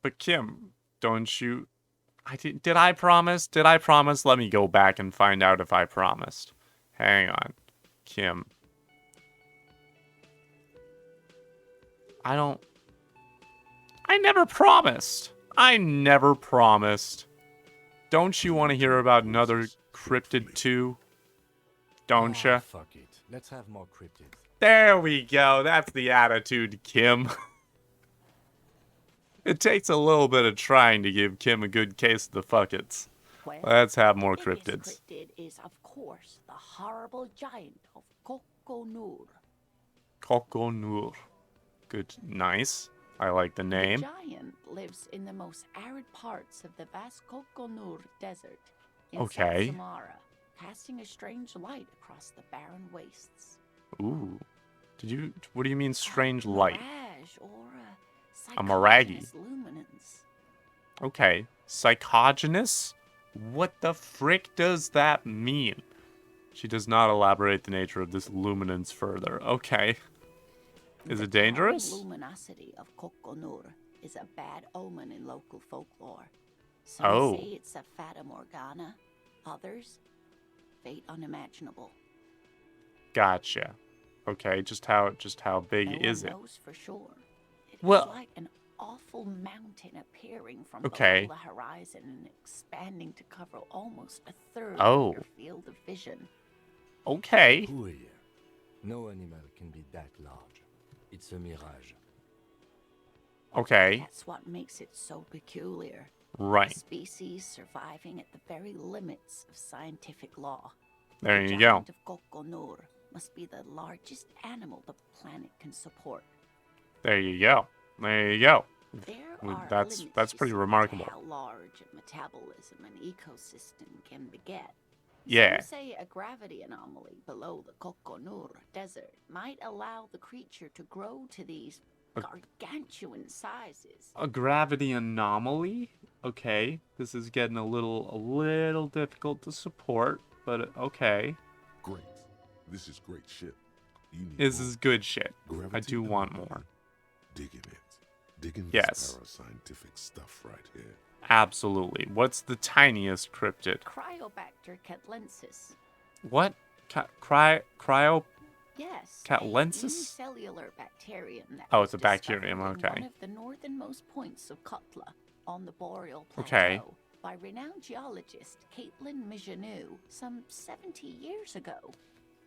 But Kim, don't you... Did I promise? Did I promise? Let me go back and find out if I promised. Hang on. Kim. I never promised. I never promised. Don't you want to hear about another cryptid too? Don't ya? Fuck it. Let's have more cryptids. There we go. That's the attitude, Kim. It takes a little bit of trying to give Kim a good case of the fuckets. Well, let's have more cryptids. The cryptid is, of course, the horrible giant of Coconur. Coconur. Good. Nice. I like the name. The giant lives in the most arid parts of the vast Coconur Desert in South Samara, casting a strange light across the barren wastes. Ooh. What do you mean strange light? Mirage or a mirage. Luminance. Okay. Psychogenous? What the frick does that mean? She does not elaborate the nature of this luminance further. Okay. Is it dangerous? The luminosity of Coconur is a bad omen in local folklore. Some say it's a fata morgana. Others, fate unimaginable. Gotcha. Okay, just how big is it? No one knows for sure. It's like an awful mountain appearing from below the horizon and expanding to cover almost a third of your field of vision. Okay. No animal can be that large. It's a mirage. Okay. That's what makes it so peculiar. Right. A species surviving at the very limits of scientific law. There you go. The giant of Coconur must be the largest animal the planet can support. There you go. There you go. That's pretty remarkable. How large a metabolism an ecosystem can beget. Yeah. Some say a gravity anomaly below the Coconur Desert might allow the creature to grow to these gargantuan sizes. A gravity anomaly? Okay. This is getting a little difficult to support, but okay. Great. This is great shit. This is good shit. I do want more. Digging it. Digging this parascientific stuff right here. Absolutely. What's the tiniest cryptid? Cryobacter catlensis. What? Cryo? Yes. Catlensis? Unicellular bacterium. It's a bacterium. Okay. One of the northernmost points of Kutla on the Boreal Plateau by renowned geologist Caitlin Mijanou some 70 years ago.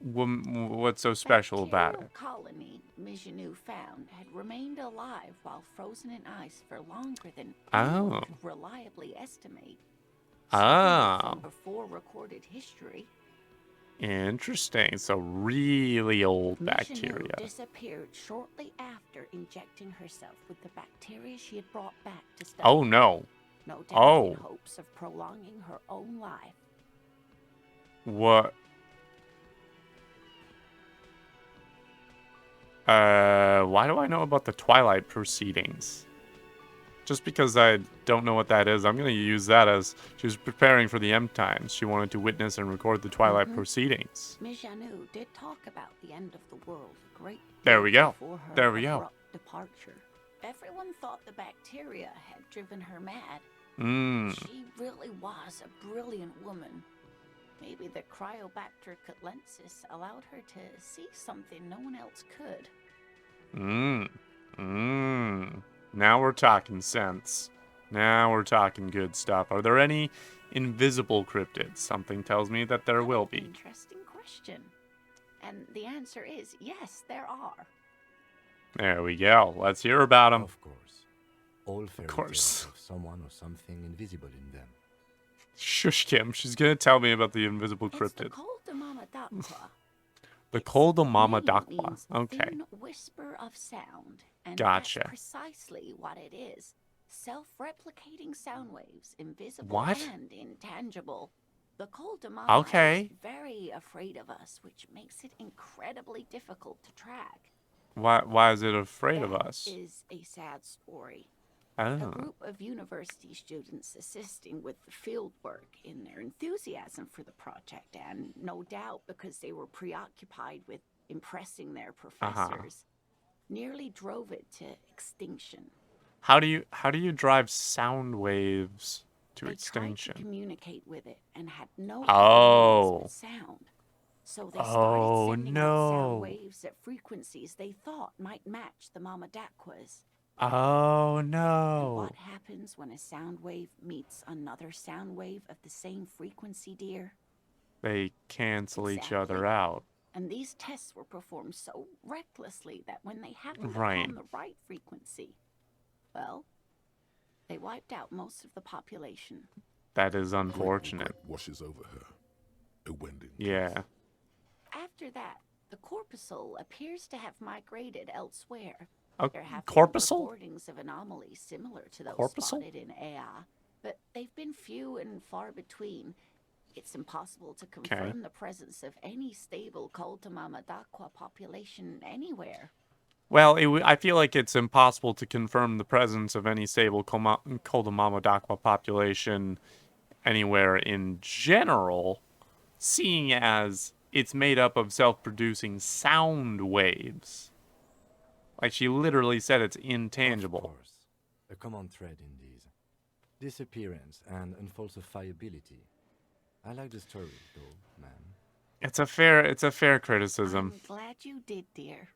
What's so special about it? The colony Mijanou found had remained alive while frozen in ice for longer than anyone could reliably estimate. From before recorded history. Interesting. So really old bacteria. Mijanou disappeared shortly after injecting herself with the bacteria she had brought back to study. Oh no. No doubt in hopes of prolonging her own life. What? Why do I know about the Twilight proceedings? Just because I don't know what that is, I'm going to use that as she was preparing for the end times. She wanted to witness and record the Twilight proceedings. Mijanou did talk about the end of the world a great There we go. before her There we go. abrupt departure. Everyone thought the bacteria had driven her mad. She really was a brilliant woman. Maybe the Cryobacter catlensis allowed her to see something no one else could. Now we're talking sense. Now we're talking good stuff. Are there any invisible cryptids? Something tells me that there will be. Interesting question. And the answer is yes, there are. There we go. Let's hear about them. Of course. All fairy tales have someone or something invisible in them. Shush, Kim. She's going to tell me about the invisible cryptid. The Koldamama Dakwa. Okay. Thin whisper of sound. And Gotcha. That's precisely what it is. Self-replicating sound waves, invisible and intangible. The Koldamama is very afraid of us, which makes it incredibly difficult to track. Why is it afraid of us? That is a sad story. Oh. A group of university students assisting with the field work in their enthusiasm for the project, and no doubt because they were preoccupied with impressing their professors, nearly drove it to extinction. How do you drive sound waves to extinction? They tried to communicate with it and had no Oh. sound. So they started sending out sound no. waves at frequencies they thought might match the Mama Dakwas. Oh And no. what happens when a sound wave meets another sound wave of the same frequency, dear? They cancel each other out. And these tests were performed so recklessly that when they happened Right. upon the right frequency, well, they wiped out most of the population. That is unfortunate. Washes over her. A wending. Yeah. After that, the corpuscle appears to have migrated elsewhere. A There have been corpuscle? recordings of anomalies similar to those Corpuscle? spotted in Ea, but they've been few and far between. It's impossible to confirm the presence of any stable Koldamama Dakwa population anywhere. Well, I feel like it's impossible to confirm the presence of any stable Koldamama Dakwa population anywhere in general, seeing as it's made up of self-producing sound waves. Like, she literally said it's intangible. Of course. A common thread in these. Disappearance and unfalsifiability. I like the story, though, man. It's a fair criticism. I'm glad you did, dear.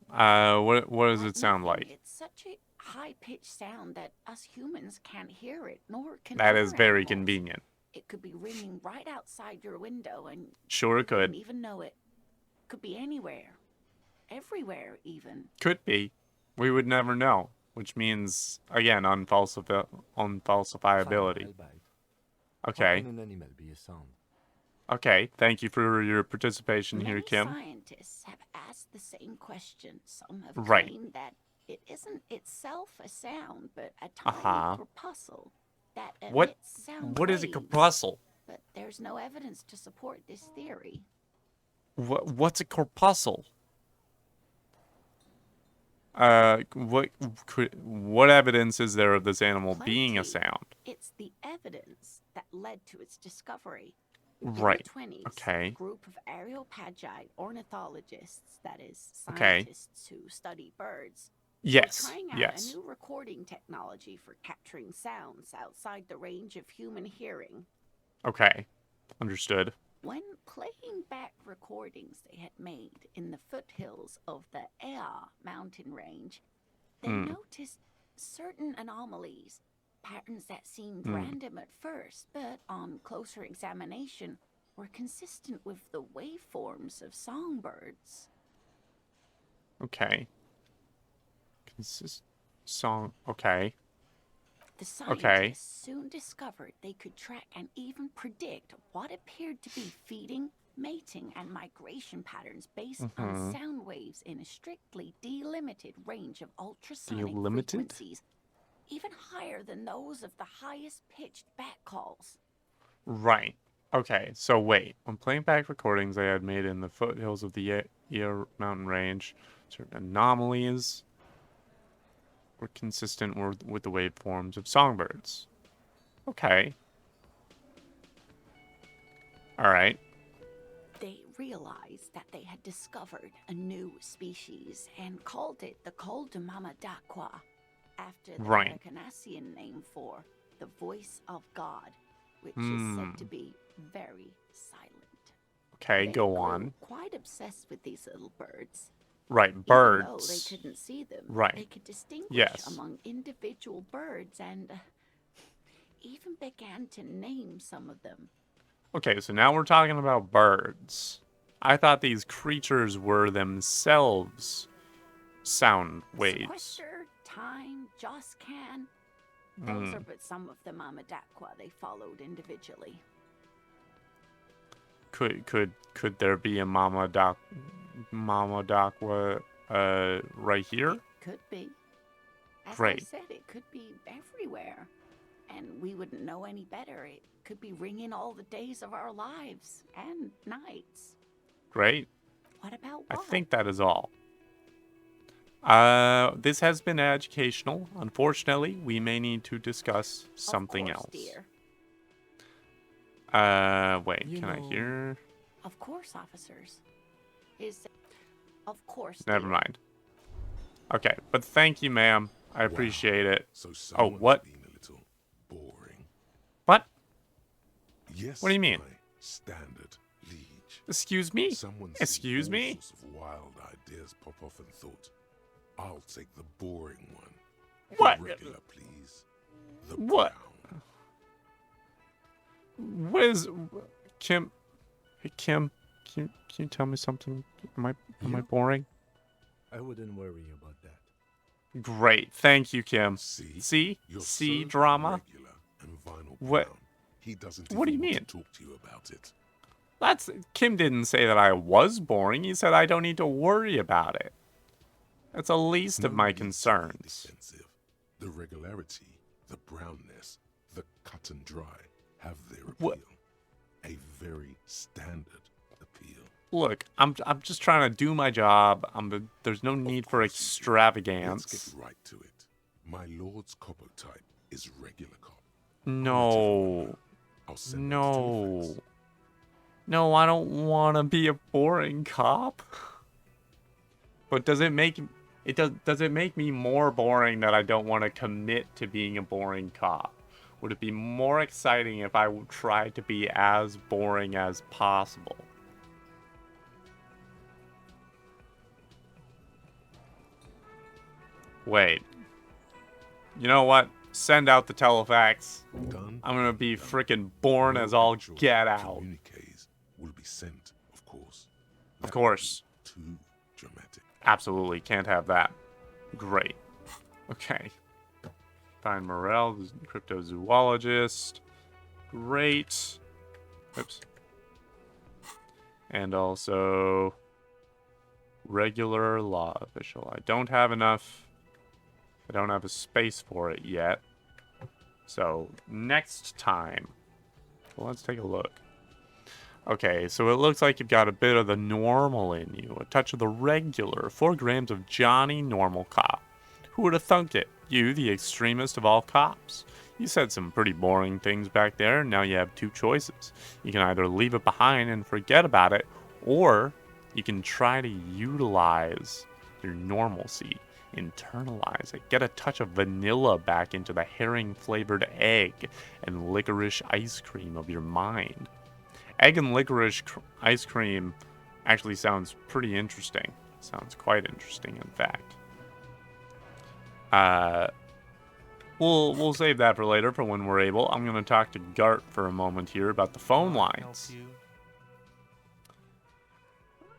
What does it sound like? It's such a high-pitched sound that us humans can't hear it, nor can That other is very animals. convenient. It could be ringing right outside your window, and Sure it you could. wouldn't even know it. Could be anywhere, everywhere, even. Could be. We would never know, which means, again, unfalsifiability. Okay. How can an animal be a sound? Okay, thank you for your participation here, Kim. Scientists have asked the same question. Some have Right. claimed that it isn't itself a sound, but a tiny corpuscle that emits sound What is a waves. corpuscle? But there's no evidence to support this theory. What's a corpuscle? What evidence is there of this animal being a sound? It's the evidence that led to its discovery. Right. In the 20s, Okay. a group of aeropagite ornithologists, that is, Okay. scientists who study birds, Yes, were trying out yes. a new recording technology for capturing sounds outside the range of human hearing. Okay. Understood. When playing back recordings they had made in the foothills of the Ea mountain range, they noticed certain anomalies, patterns that seemed random at first, but on closer examination were consistent with the waveforms of songbirds. Okay. Okay. The scientists soon discovered they could track and even predict what appeared to be feeding, mating, and migration patterns based on sound waves in a strictly delimited range of ultrasonic frequencies, even higher than those of the highest pitched bat calls. Right. Okay, so wait. When playing back recordings I had made in the foothills of the Ea mountain range, certain anomalies were consistent with the waveforms of songbirds. Okay. Alright. They realized that they had discovered a new species and called it the Koldamama Dakwa, after the Madagascan name for the voice of God, which is said to be very silent. Okay, They go grew on. quite obsessed with these little birds. Right, Even birds. though they couldn't see them, Right. they could distinguish Yes. among individual birds and even began to name some of them. Okay, so now we're talking about birds. I thought these creatures were themselves sound waves. Sequester, Time, Joscan. Those are but some of the Mamadakwa they followed individually. Could there be a Mamadakwa right here? Could be. As Great. I said, it could be everywhere. And we wouldn't know any better. It could be ringing all the days of our lives and nights. Great. What about I what? think that is all. This has been educational. Unfortunately, we may need to discuss something of course, else. Dear. Wait, can I hear? Of course, officers. Of course. Never dear. mind. Okay, but thank you, ma'am. I appreciate it. So Oh, someone's what? been a little boring. What? Yes, What do you mean? my standard liege. Excuse me? Someone seen Excuse all me? sorts of wild ideas pop off and thought, I'll take the boring one. What? The regular, please. The What? brown. What is Kim? Hey, Kim, can you tell me something? Am I boring? I wouldn't worry about that. Great, thank you, Kim. See? You're See so drama. regular and vinyl What? brown. He doesn't What do you even want mean? to talk to you about it. Kim didn't say that I was boring. He said I don't need to worry about it. That's the least of No my need to be concerns. defensive. The regularity, the brownness, the cut and dry have their appeal. What? A very standard appeal. Look, I'm just trying to do my job. There's no need for Let's extravagance. get right to it. My lord's copper type is regular cop. No. I'll send that to the No. face. No, I don't want to be a boring cop. But does it make me more boring that I don't want to commit to being a boring cop? Would it be more exciting if I tried to be as boring as possible? Wait. You know what? Send out the telefax. Done. I'm gonna be freaking bored as all Actual get out. communiques will be sent, of course. Of course. Too dramatic. Absolutely. Can't have that. Great. Okay. Find Morel, the cryptozoologist. Great. Oops. And also regular law official. I don't have enough. I don't have a space for it yet. So next time. Well, let's take a look. Okay, so it looks like you've got a bit of the normal in you. A touch of the regular. 4 grams of Johnny Normal Cop. Who would have thunk it? You, the extremist of all cops. You said some pretty boring things back there, and now you have 2 choices. You can either leave it behind and forget about it, or you can try to utilize your normalcy. Internalize it. Get a touch of vanilla back into the herring-flavored egg and licorice ice cream of your mind. Egg and licorice ice cream actually sounds pretty interesting. Sounds quite interesting, in fact. We'll save that for later, for when we're able. I'm gonna talk to Gart for a moment here about the phone lines.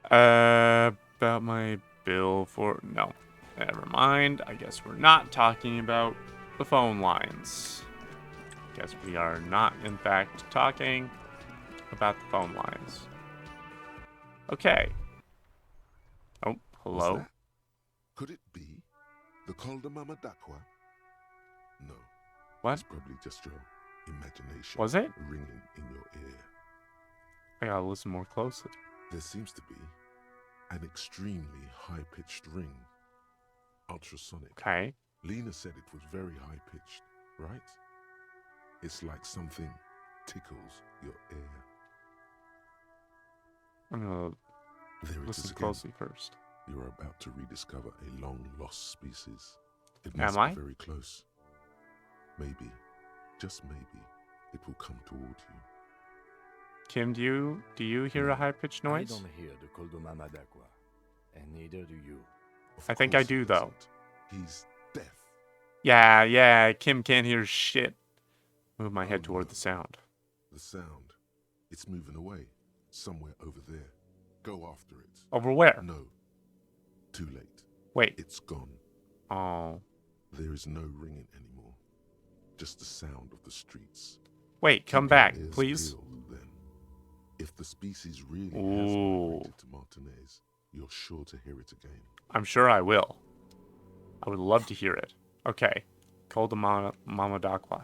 About my bill for no, never mind. I guess we're not talking about the phone lines. Guess we are not, in fact, talking about the phone lines. Okay. Oh, hello. What's that? Could it be the Calder Mama Dakwa? No. What? It's probably just your imagination. Was it? Ringing in your ear. I gotta listen more closely. There seems to be an extremely high-pitched ring. Ultrasonic. Okay. Lena said it was very high-pitched, right? It's like something tickles your ear. I'm gonna There it listen is again. closely first. You're about to rediscover a long-lost species. It Am must I? be very close. Maybe, just maybe, it will come toward you. Kim, do you hear a high-pitched I noise? don't hear the Koldo Mama Dakwa. And neither do you. I think I do, though. He's deaf. Yeah, Kim can't hear shit. Move my head toward the sound. The sound. It's moving away. Somewhere over there. Go after it. Over where? No. Too late. Wait. It's gone. Oh. There is no ringing anymore. Just the sound of the streets. Wait, come back, please. Peeled, then. If the species really has migrated to Martinez, you're sure to hear it again. I'm sure I will. I would love to hear it. Okay. Call the Mama Dakwa.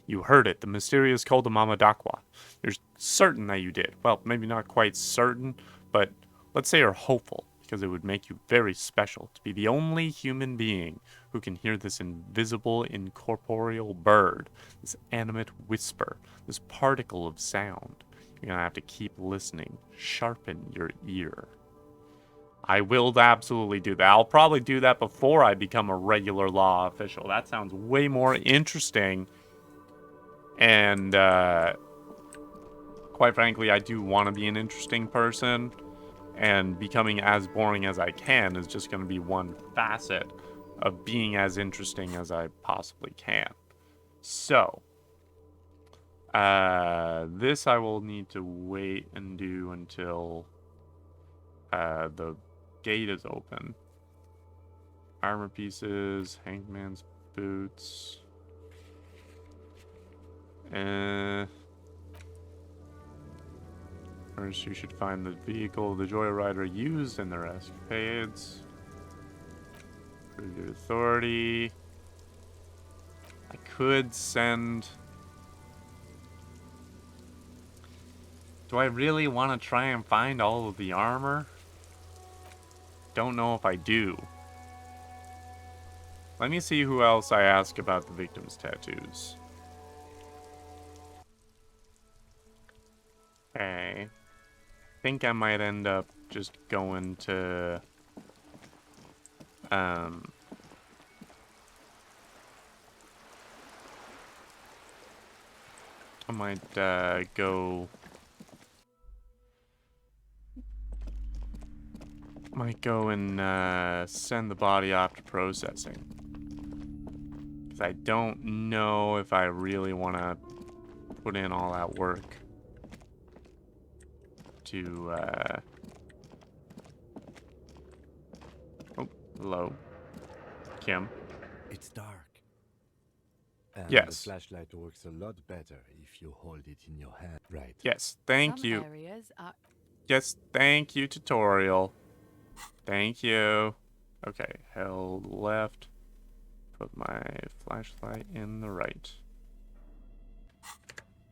You heard it, the mysterious call to Mama Dakwa. You're certain that you did. Well, maybe not quite certain, but let's say you're hopeful, because it would make you very special to be the only human being who can hear this invisible, incorporeal bird, this animate whisper, this particle of sound. You're going to have to keep listening. Sharpen your ear. I will absolutely do that. I'll probably do that before I become a regular law official. That sounds way more interesting. And, quite frankly, I do want to be an interesting person. And becoming as boring as I can is just going to be one facet of being as interesting as I possibly can. So, this I will need to wait and do until the gate is open. Armor pieces, hangman's boots. First, you should find the vehicle the Joyrider used in their escapades. Prove your authority. I could send... Do I really want to try and find all of the armor? Don't know if I do. Let me see who else I ask about the victim's tattoos. Okay. I think I might end up just going to... I might go... Might go and send the body off to processing. Because I don't know if I really want to put in all that work to, Oh, hello. Kim. It's dark. And yes. The flashlight works a lot better if you hold it in your hand. Right. Yes, thank Some you. areas are... Yes, thank you, tutorial. Thank you. Okay, held left. Put my flashlight in the right.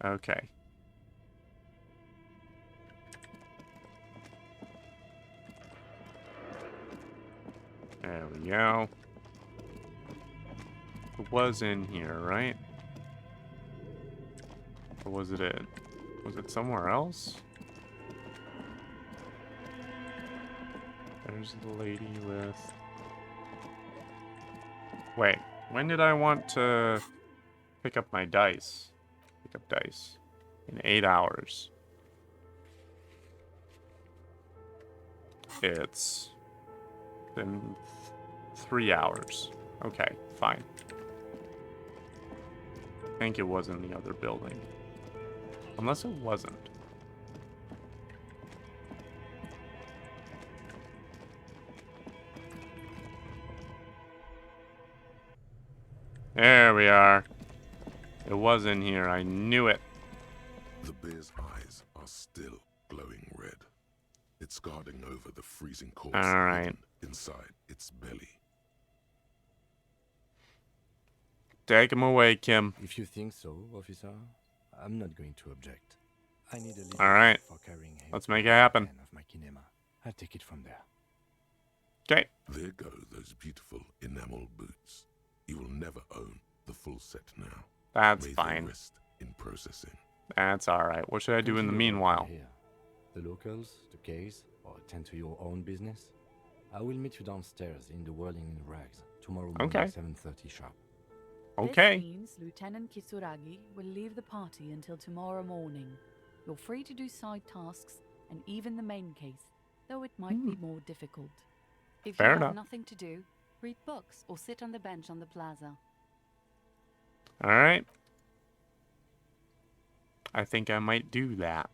Okay. There we go. It was in here, right? Or was it it? Was it somewhere else? There's the lady with... Wait, when did I want to pick up my dice? Pick up dice. In 8 hours. It's been 3 hours. Okay, fine. I think it was in the other building. Unless it wasn't. There we are. It was in here. I knew it. The bear's eyes are still glowing red. It's guarding over the freezing corpse hidden inside its belly. Take him away, Kim. If you think so, officer, I'm not going to object. I need a little all right. for carrying him. Let's make it happen. Of my kinema. I'll take it from there. Okay. There go those beautiful enamel boots. You will never own the full set now. That's May fine. they rest in processing. That's all right. What should I do in the meanwhile? Here. The locals, the case, or attend to your own business. I will meet you downstairs in the Whirling in Rags tomorrow morning, 7:30 sharp. Okay. This means Lieutenant Kisuragi will leave the party until tomorrow morning. You're free to do side tasks and even the main case, though it might be more difficult. If Fair you enough. have nothing to do, read books or sit on the bench on the plaza. All right. I think I might do that.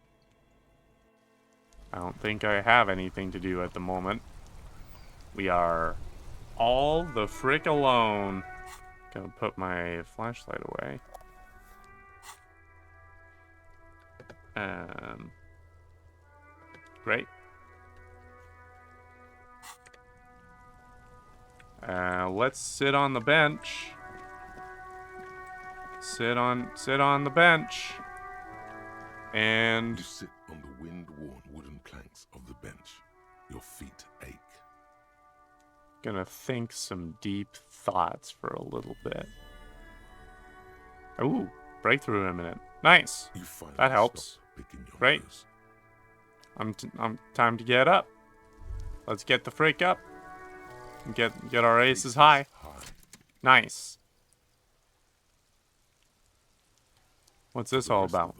I don't think I have anything to do at the moment. We are all the frick alone. Gonna put my flashlight away. Great. Let's sit on the bench. Sit on the bench. And you sit on the wind-worn wooden planks of the bench. Your feet ache. Gonna think some deep thoughts for a little bit. Ooh, breakthrough imminent. Nice. That helps. Great. I'm time to get up. Let's get the frick up. Get our aces high. Nice. What's this all about?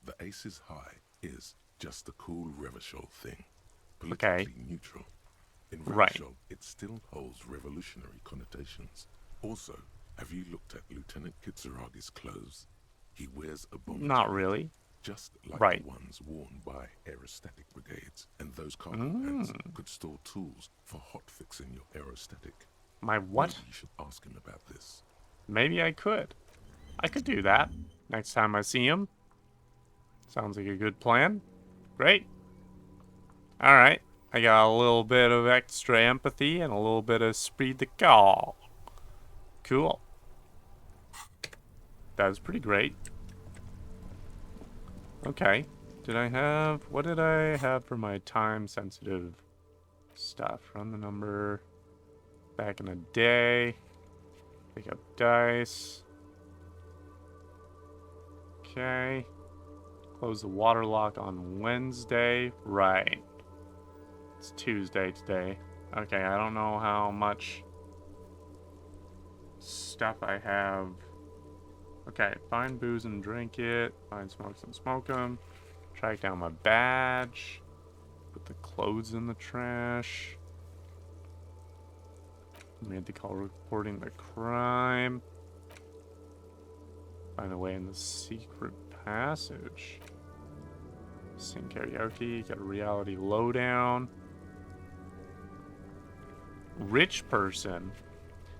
The aces high is just a cool Revachol thing. Politically neutral. In Revachol, it still holds revolutionary connotations. Also, have you looked at Lieutenant Kitsuragi's clothes? He wears a bomb. Not really. Just like the ones worn by aerostatic brigades. And those cargo pants could store tools for hot-fixing your aerostatic. My what? Maybe you should ask him about this. Maybe I could. I could do that next time I see him. Sounds like a good plan. Great. Alright. I got a little bit of extra empathy and a little bit of esprit de corps. Cool. That was pretty great. Okay. What did I have for my time-sensitive stuff? Run the number. Back in a day. Pick up dice. Okay. Close the water lock on Wednesday. Right. It's Tuesday today. Okay, I don't know how much stuff I have. Okay, find booze and drink it. Find smokes and smoke them. Track down my badge. Put the clothes in the trash. Made the call reporting the crime. Find a way in the secret passage. Sing karaoke. Get a reality lowdown. Rich person.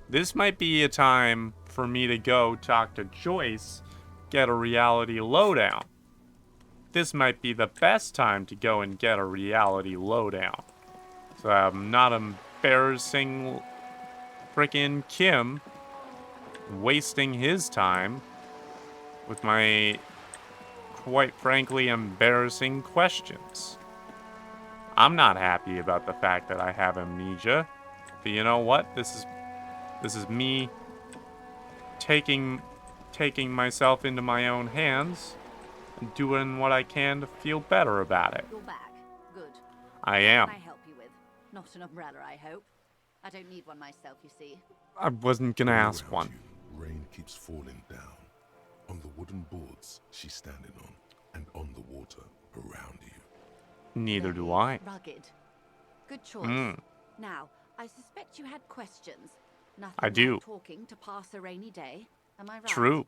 This might be a time for me to go talk to Joyce, get a reality lowdown. This might be the best time to go and get a reality lowdown. So I'm not embarrassing frickin' Kim, wasting his time with my, quite frankly, embarrassing questions. I'm not happy about the fact that I have amnesia, but you know what? This is me taking myself into my own hands and doing what I can to feel better about it. You're back. Good. I am. What can I help you with? Not an umbrella, I hope. I don't need one myself, you see. I wasn't gonna ask one. Rain keeps falling down on the wooden boards she's standing on and on the water around you. Neither do I. Rugged. Good choice. Now, I suspect you had questions. Nothing I do. like talking to pass a rainy day. Am I right? True.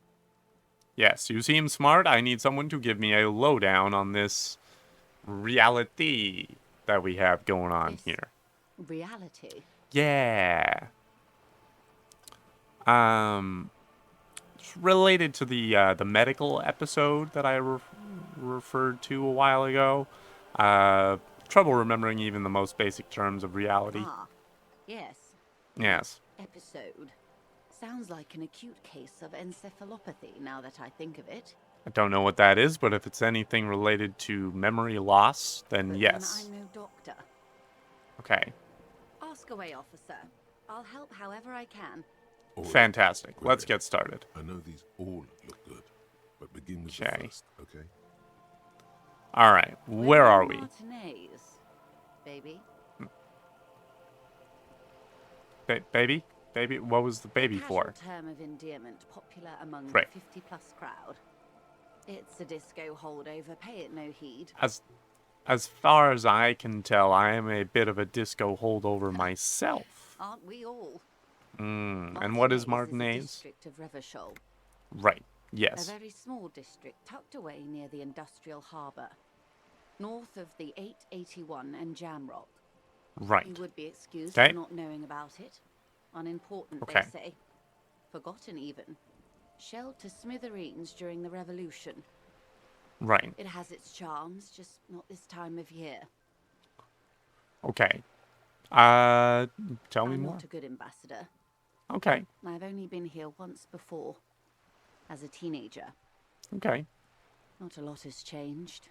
Yes, you seem smart. I need someone to give me a lowdown on this reality that we have going on here. Reality? Yeah. It's related to the medical episode that I referred to a while ago. Trouble remembering even the most basic terms of reality. Ah, yes. Yes. Episode. Sounds like an acute case of encephalopathy, now that I think of it. I don't know what that is, but if it's anything related to memory loss, then yes. Then I'm no doctor. Okay. Ask away, officer. I'll help however I can. Fantastic. Let's get started. I know these all look good, but begin with the first, okay? All right. Where are we? Martinez, baby. Baby? Baby? What was the baby for? Term of endearment popular among Right. the 50-plus crowd. It's a disco holdover. Pay it no heed. as far as I can tell, I am a bit of a disco holdover myself. Aren't we all? And what is Martinez? Is a district of Revachol. Right. Yes. A very small district tucked away near the industrial harbour, north of the 881 and Jamrock. Right. You would be excused for not knowing about it. Unimportant, they say. Forgotten even. Shelled to smithereens during the revolution. Right. It has its charms, just not this time of year. Okay. Tell me I'm more. not a good ambassador. Okay. I've only been here once before, as a teenager. Okay. Not a lot has changed.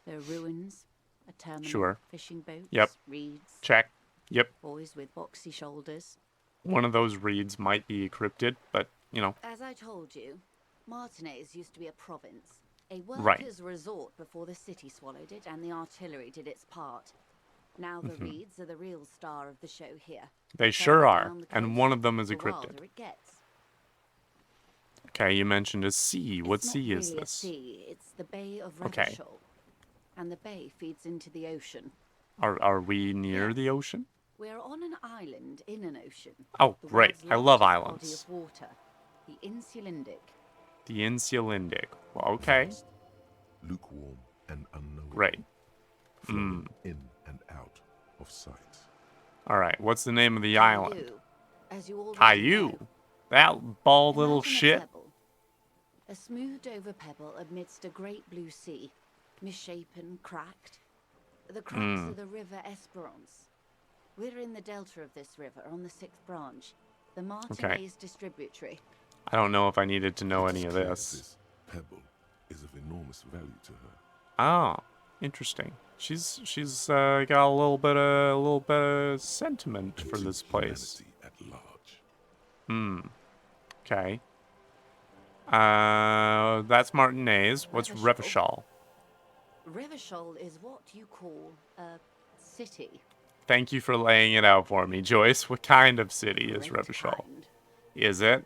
There are ruins, a terminal, Sure. fishing boats, Yep. reeds. Check. Yep. Boys with boxy shoulders. One of those reeds might be cryptid, but, you know. As I told you, Martinez used to be a province. A Right. workers' resort before the city swallowed it and the artillery did its part. Now the reeds are the real star of the show here. They sure are, and one of them is a cryptid. It gets. Okay, you mentioned a sea. What sea is really this? A sea. It's the Bay of Okay. Revachol. And the bay feeds into the ocean. Are we near the ocean? We're on an island in an ocean. Oh, The great. world's I love largest islands. Body of water, the Insulindic. The Insulindic. Well, okay. Lukewarm and unknown. Great. Flowing in and out of sight. All right. What's the name of the island? Caillou, as you already Caillou. know. That bald little Imagine a shit. pebble. A smoothed over pebble amidst a great blue sea, misshapen, cracked. The cracks are the river Esperance. We're in the delta of this river on the 6th branch, the Martinez distributary. I don't know if I needed to know any of this. This pebble is of enormous value to her. Oh, interesting. She's got a little bit of sentiment for this place. At large. Okay. That's Martinez. What's Revachol? Revachol is what you call a city. Thank you for laying it out for me, Joyce. What kind of city is Revachol? Is it?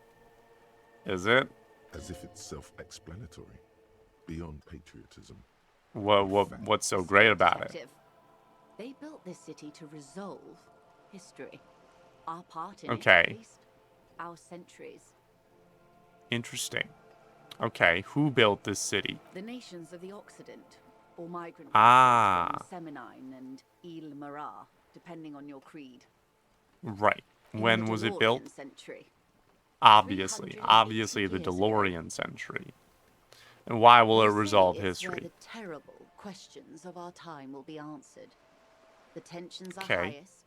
Is it? As if it's self-explanatory, beyond patriotism. What's so great about it? They built this city to resolve history. Our part in it, Okay. at least. Our centuries. Interesting. Okay, who built this city? The nations of the Occident, or migrant Ah. from Seminine and Ile Marat, depending on your creed. Right. In When the was it DeLorean built? Century. Obviously the 380 DeLorean century. And why will it They say resolve it's where history? the terrible questions of our time will be answered. The tensions are Okay. highest,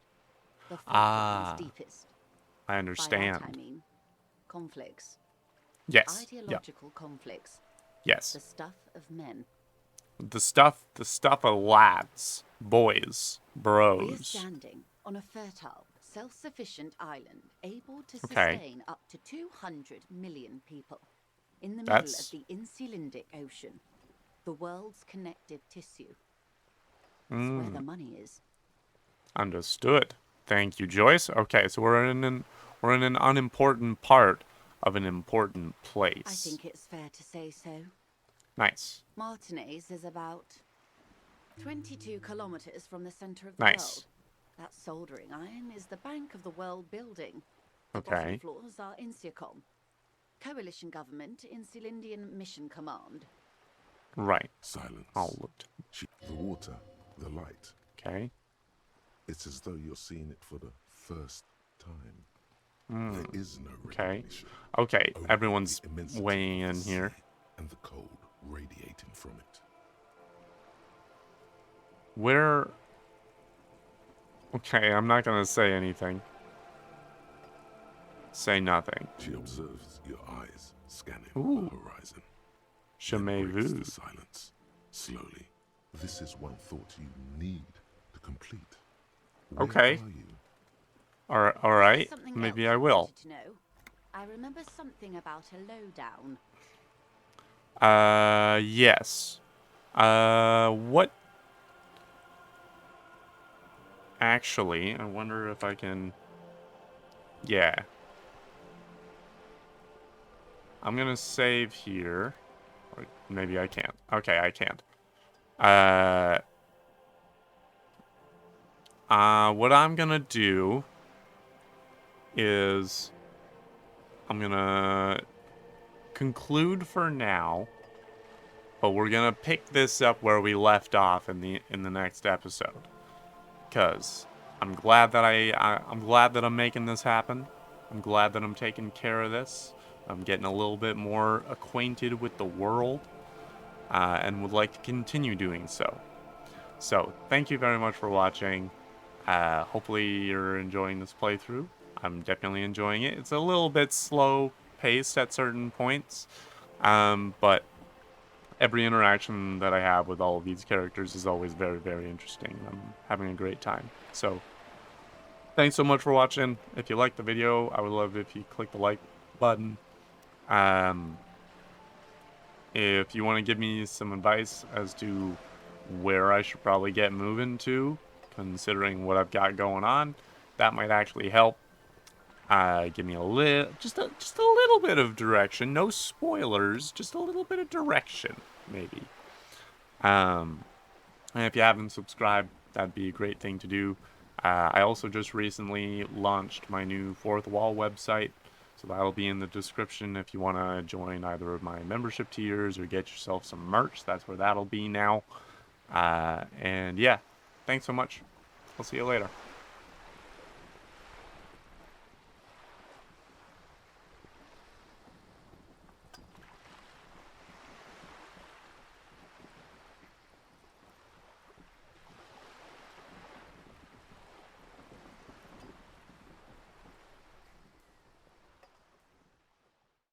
the fault is deepest. I By understand. that I mean conflicts. Yes. Ideological conflicts. Yes. The stuff of men. The stuff of lads, boys, We're bros. standing on a fertile, self-sufficient island able to Okay. sustain up to 200 million people in the That's- middle of the Insulindic Ocean, the world's connective tissue. It's where Mm. the money is. Understood. Thank you, Joyce. Okay, so we're in an unimportant part of an important place. I think it's fair to say so. Nice. Martinez is about 22 kilometers from the center of the Nice. world. That soldering iron is the bank of the world building. The Okay. bottom floors are Insiacom. Coalition government, Insulindian Mission Command. Right. Silence. I'll look. The water, the light. Okay. It's as though you're seeing it for the first time. Mm. There is no Okay. recognition. Okay. Only Everyone's the immensity weighing of in the here. sea and the cold radiating from it. Where? Okay, I'm not gonna say anything. Say nothing. She observes your eyes scanning Ooh. the horizon. Jamais Breaks vu. the silence. Slowly. This is one thought you need to complete. Where Okay. are you? All right. Something Maybe else I will. wanted to know. I remember something about a lowdown. Yes. What? Actually, I wonder if I can. Yeah. I'm gonna save here. Or maybe I can't. Okay, I can't. What I'm gonna do is I'm gonna conclude for now, but we're gonna pick this up where we left off in the next episode, because I'm glad that I'm glad that I'm making this happen. I'm glad that I'm taking care of this. I'm getting a little bit more acquainted with the world, and would like to continue doing so. So, thank you very much for watching. Hopefully you're enjoying this playthrough. I'm definitely enjoying it. It's a little bit slow paced at certain points, but every interaction that I have with all of these characters is always very, very interesting. I'm having a great time. So, thanks so much for watching. If you liked the video, I would love it if you click the like button. If you want to give me some advice as to where I should probably get moving to, considering what I've got going on, that might actually help. Give me just a little bit of direction. No spoilers, just a little bit of direction, maybe. And if you haven't subscribed, that'd be a great thing to do. I also just recently launched my new Fourth Wall website, so that'll be in the description if you want to join either of my membership tiers or get yourself some merch. That's where that'll be now. And yeah, thanks so much. I'll see you later.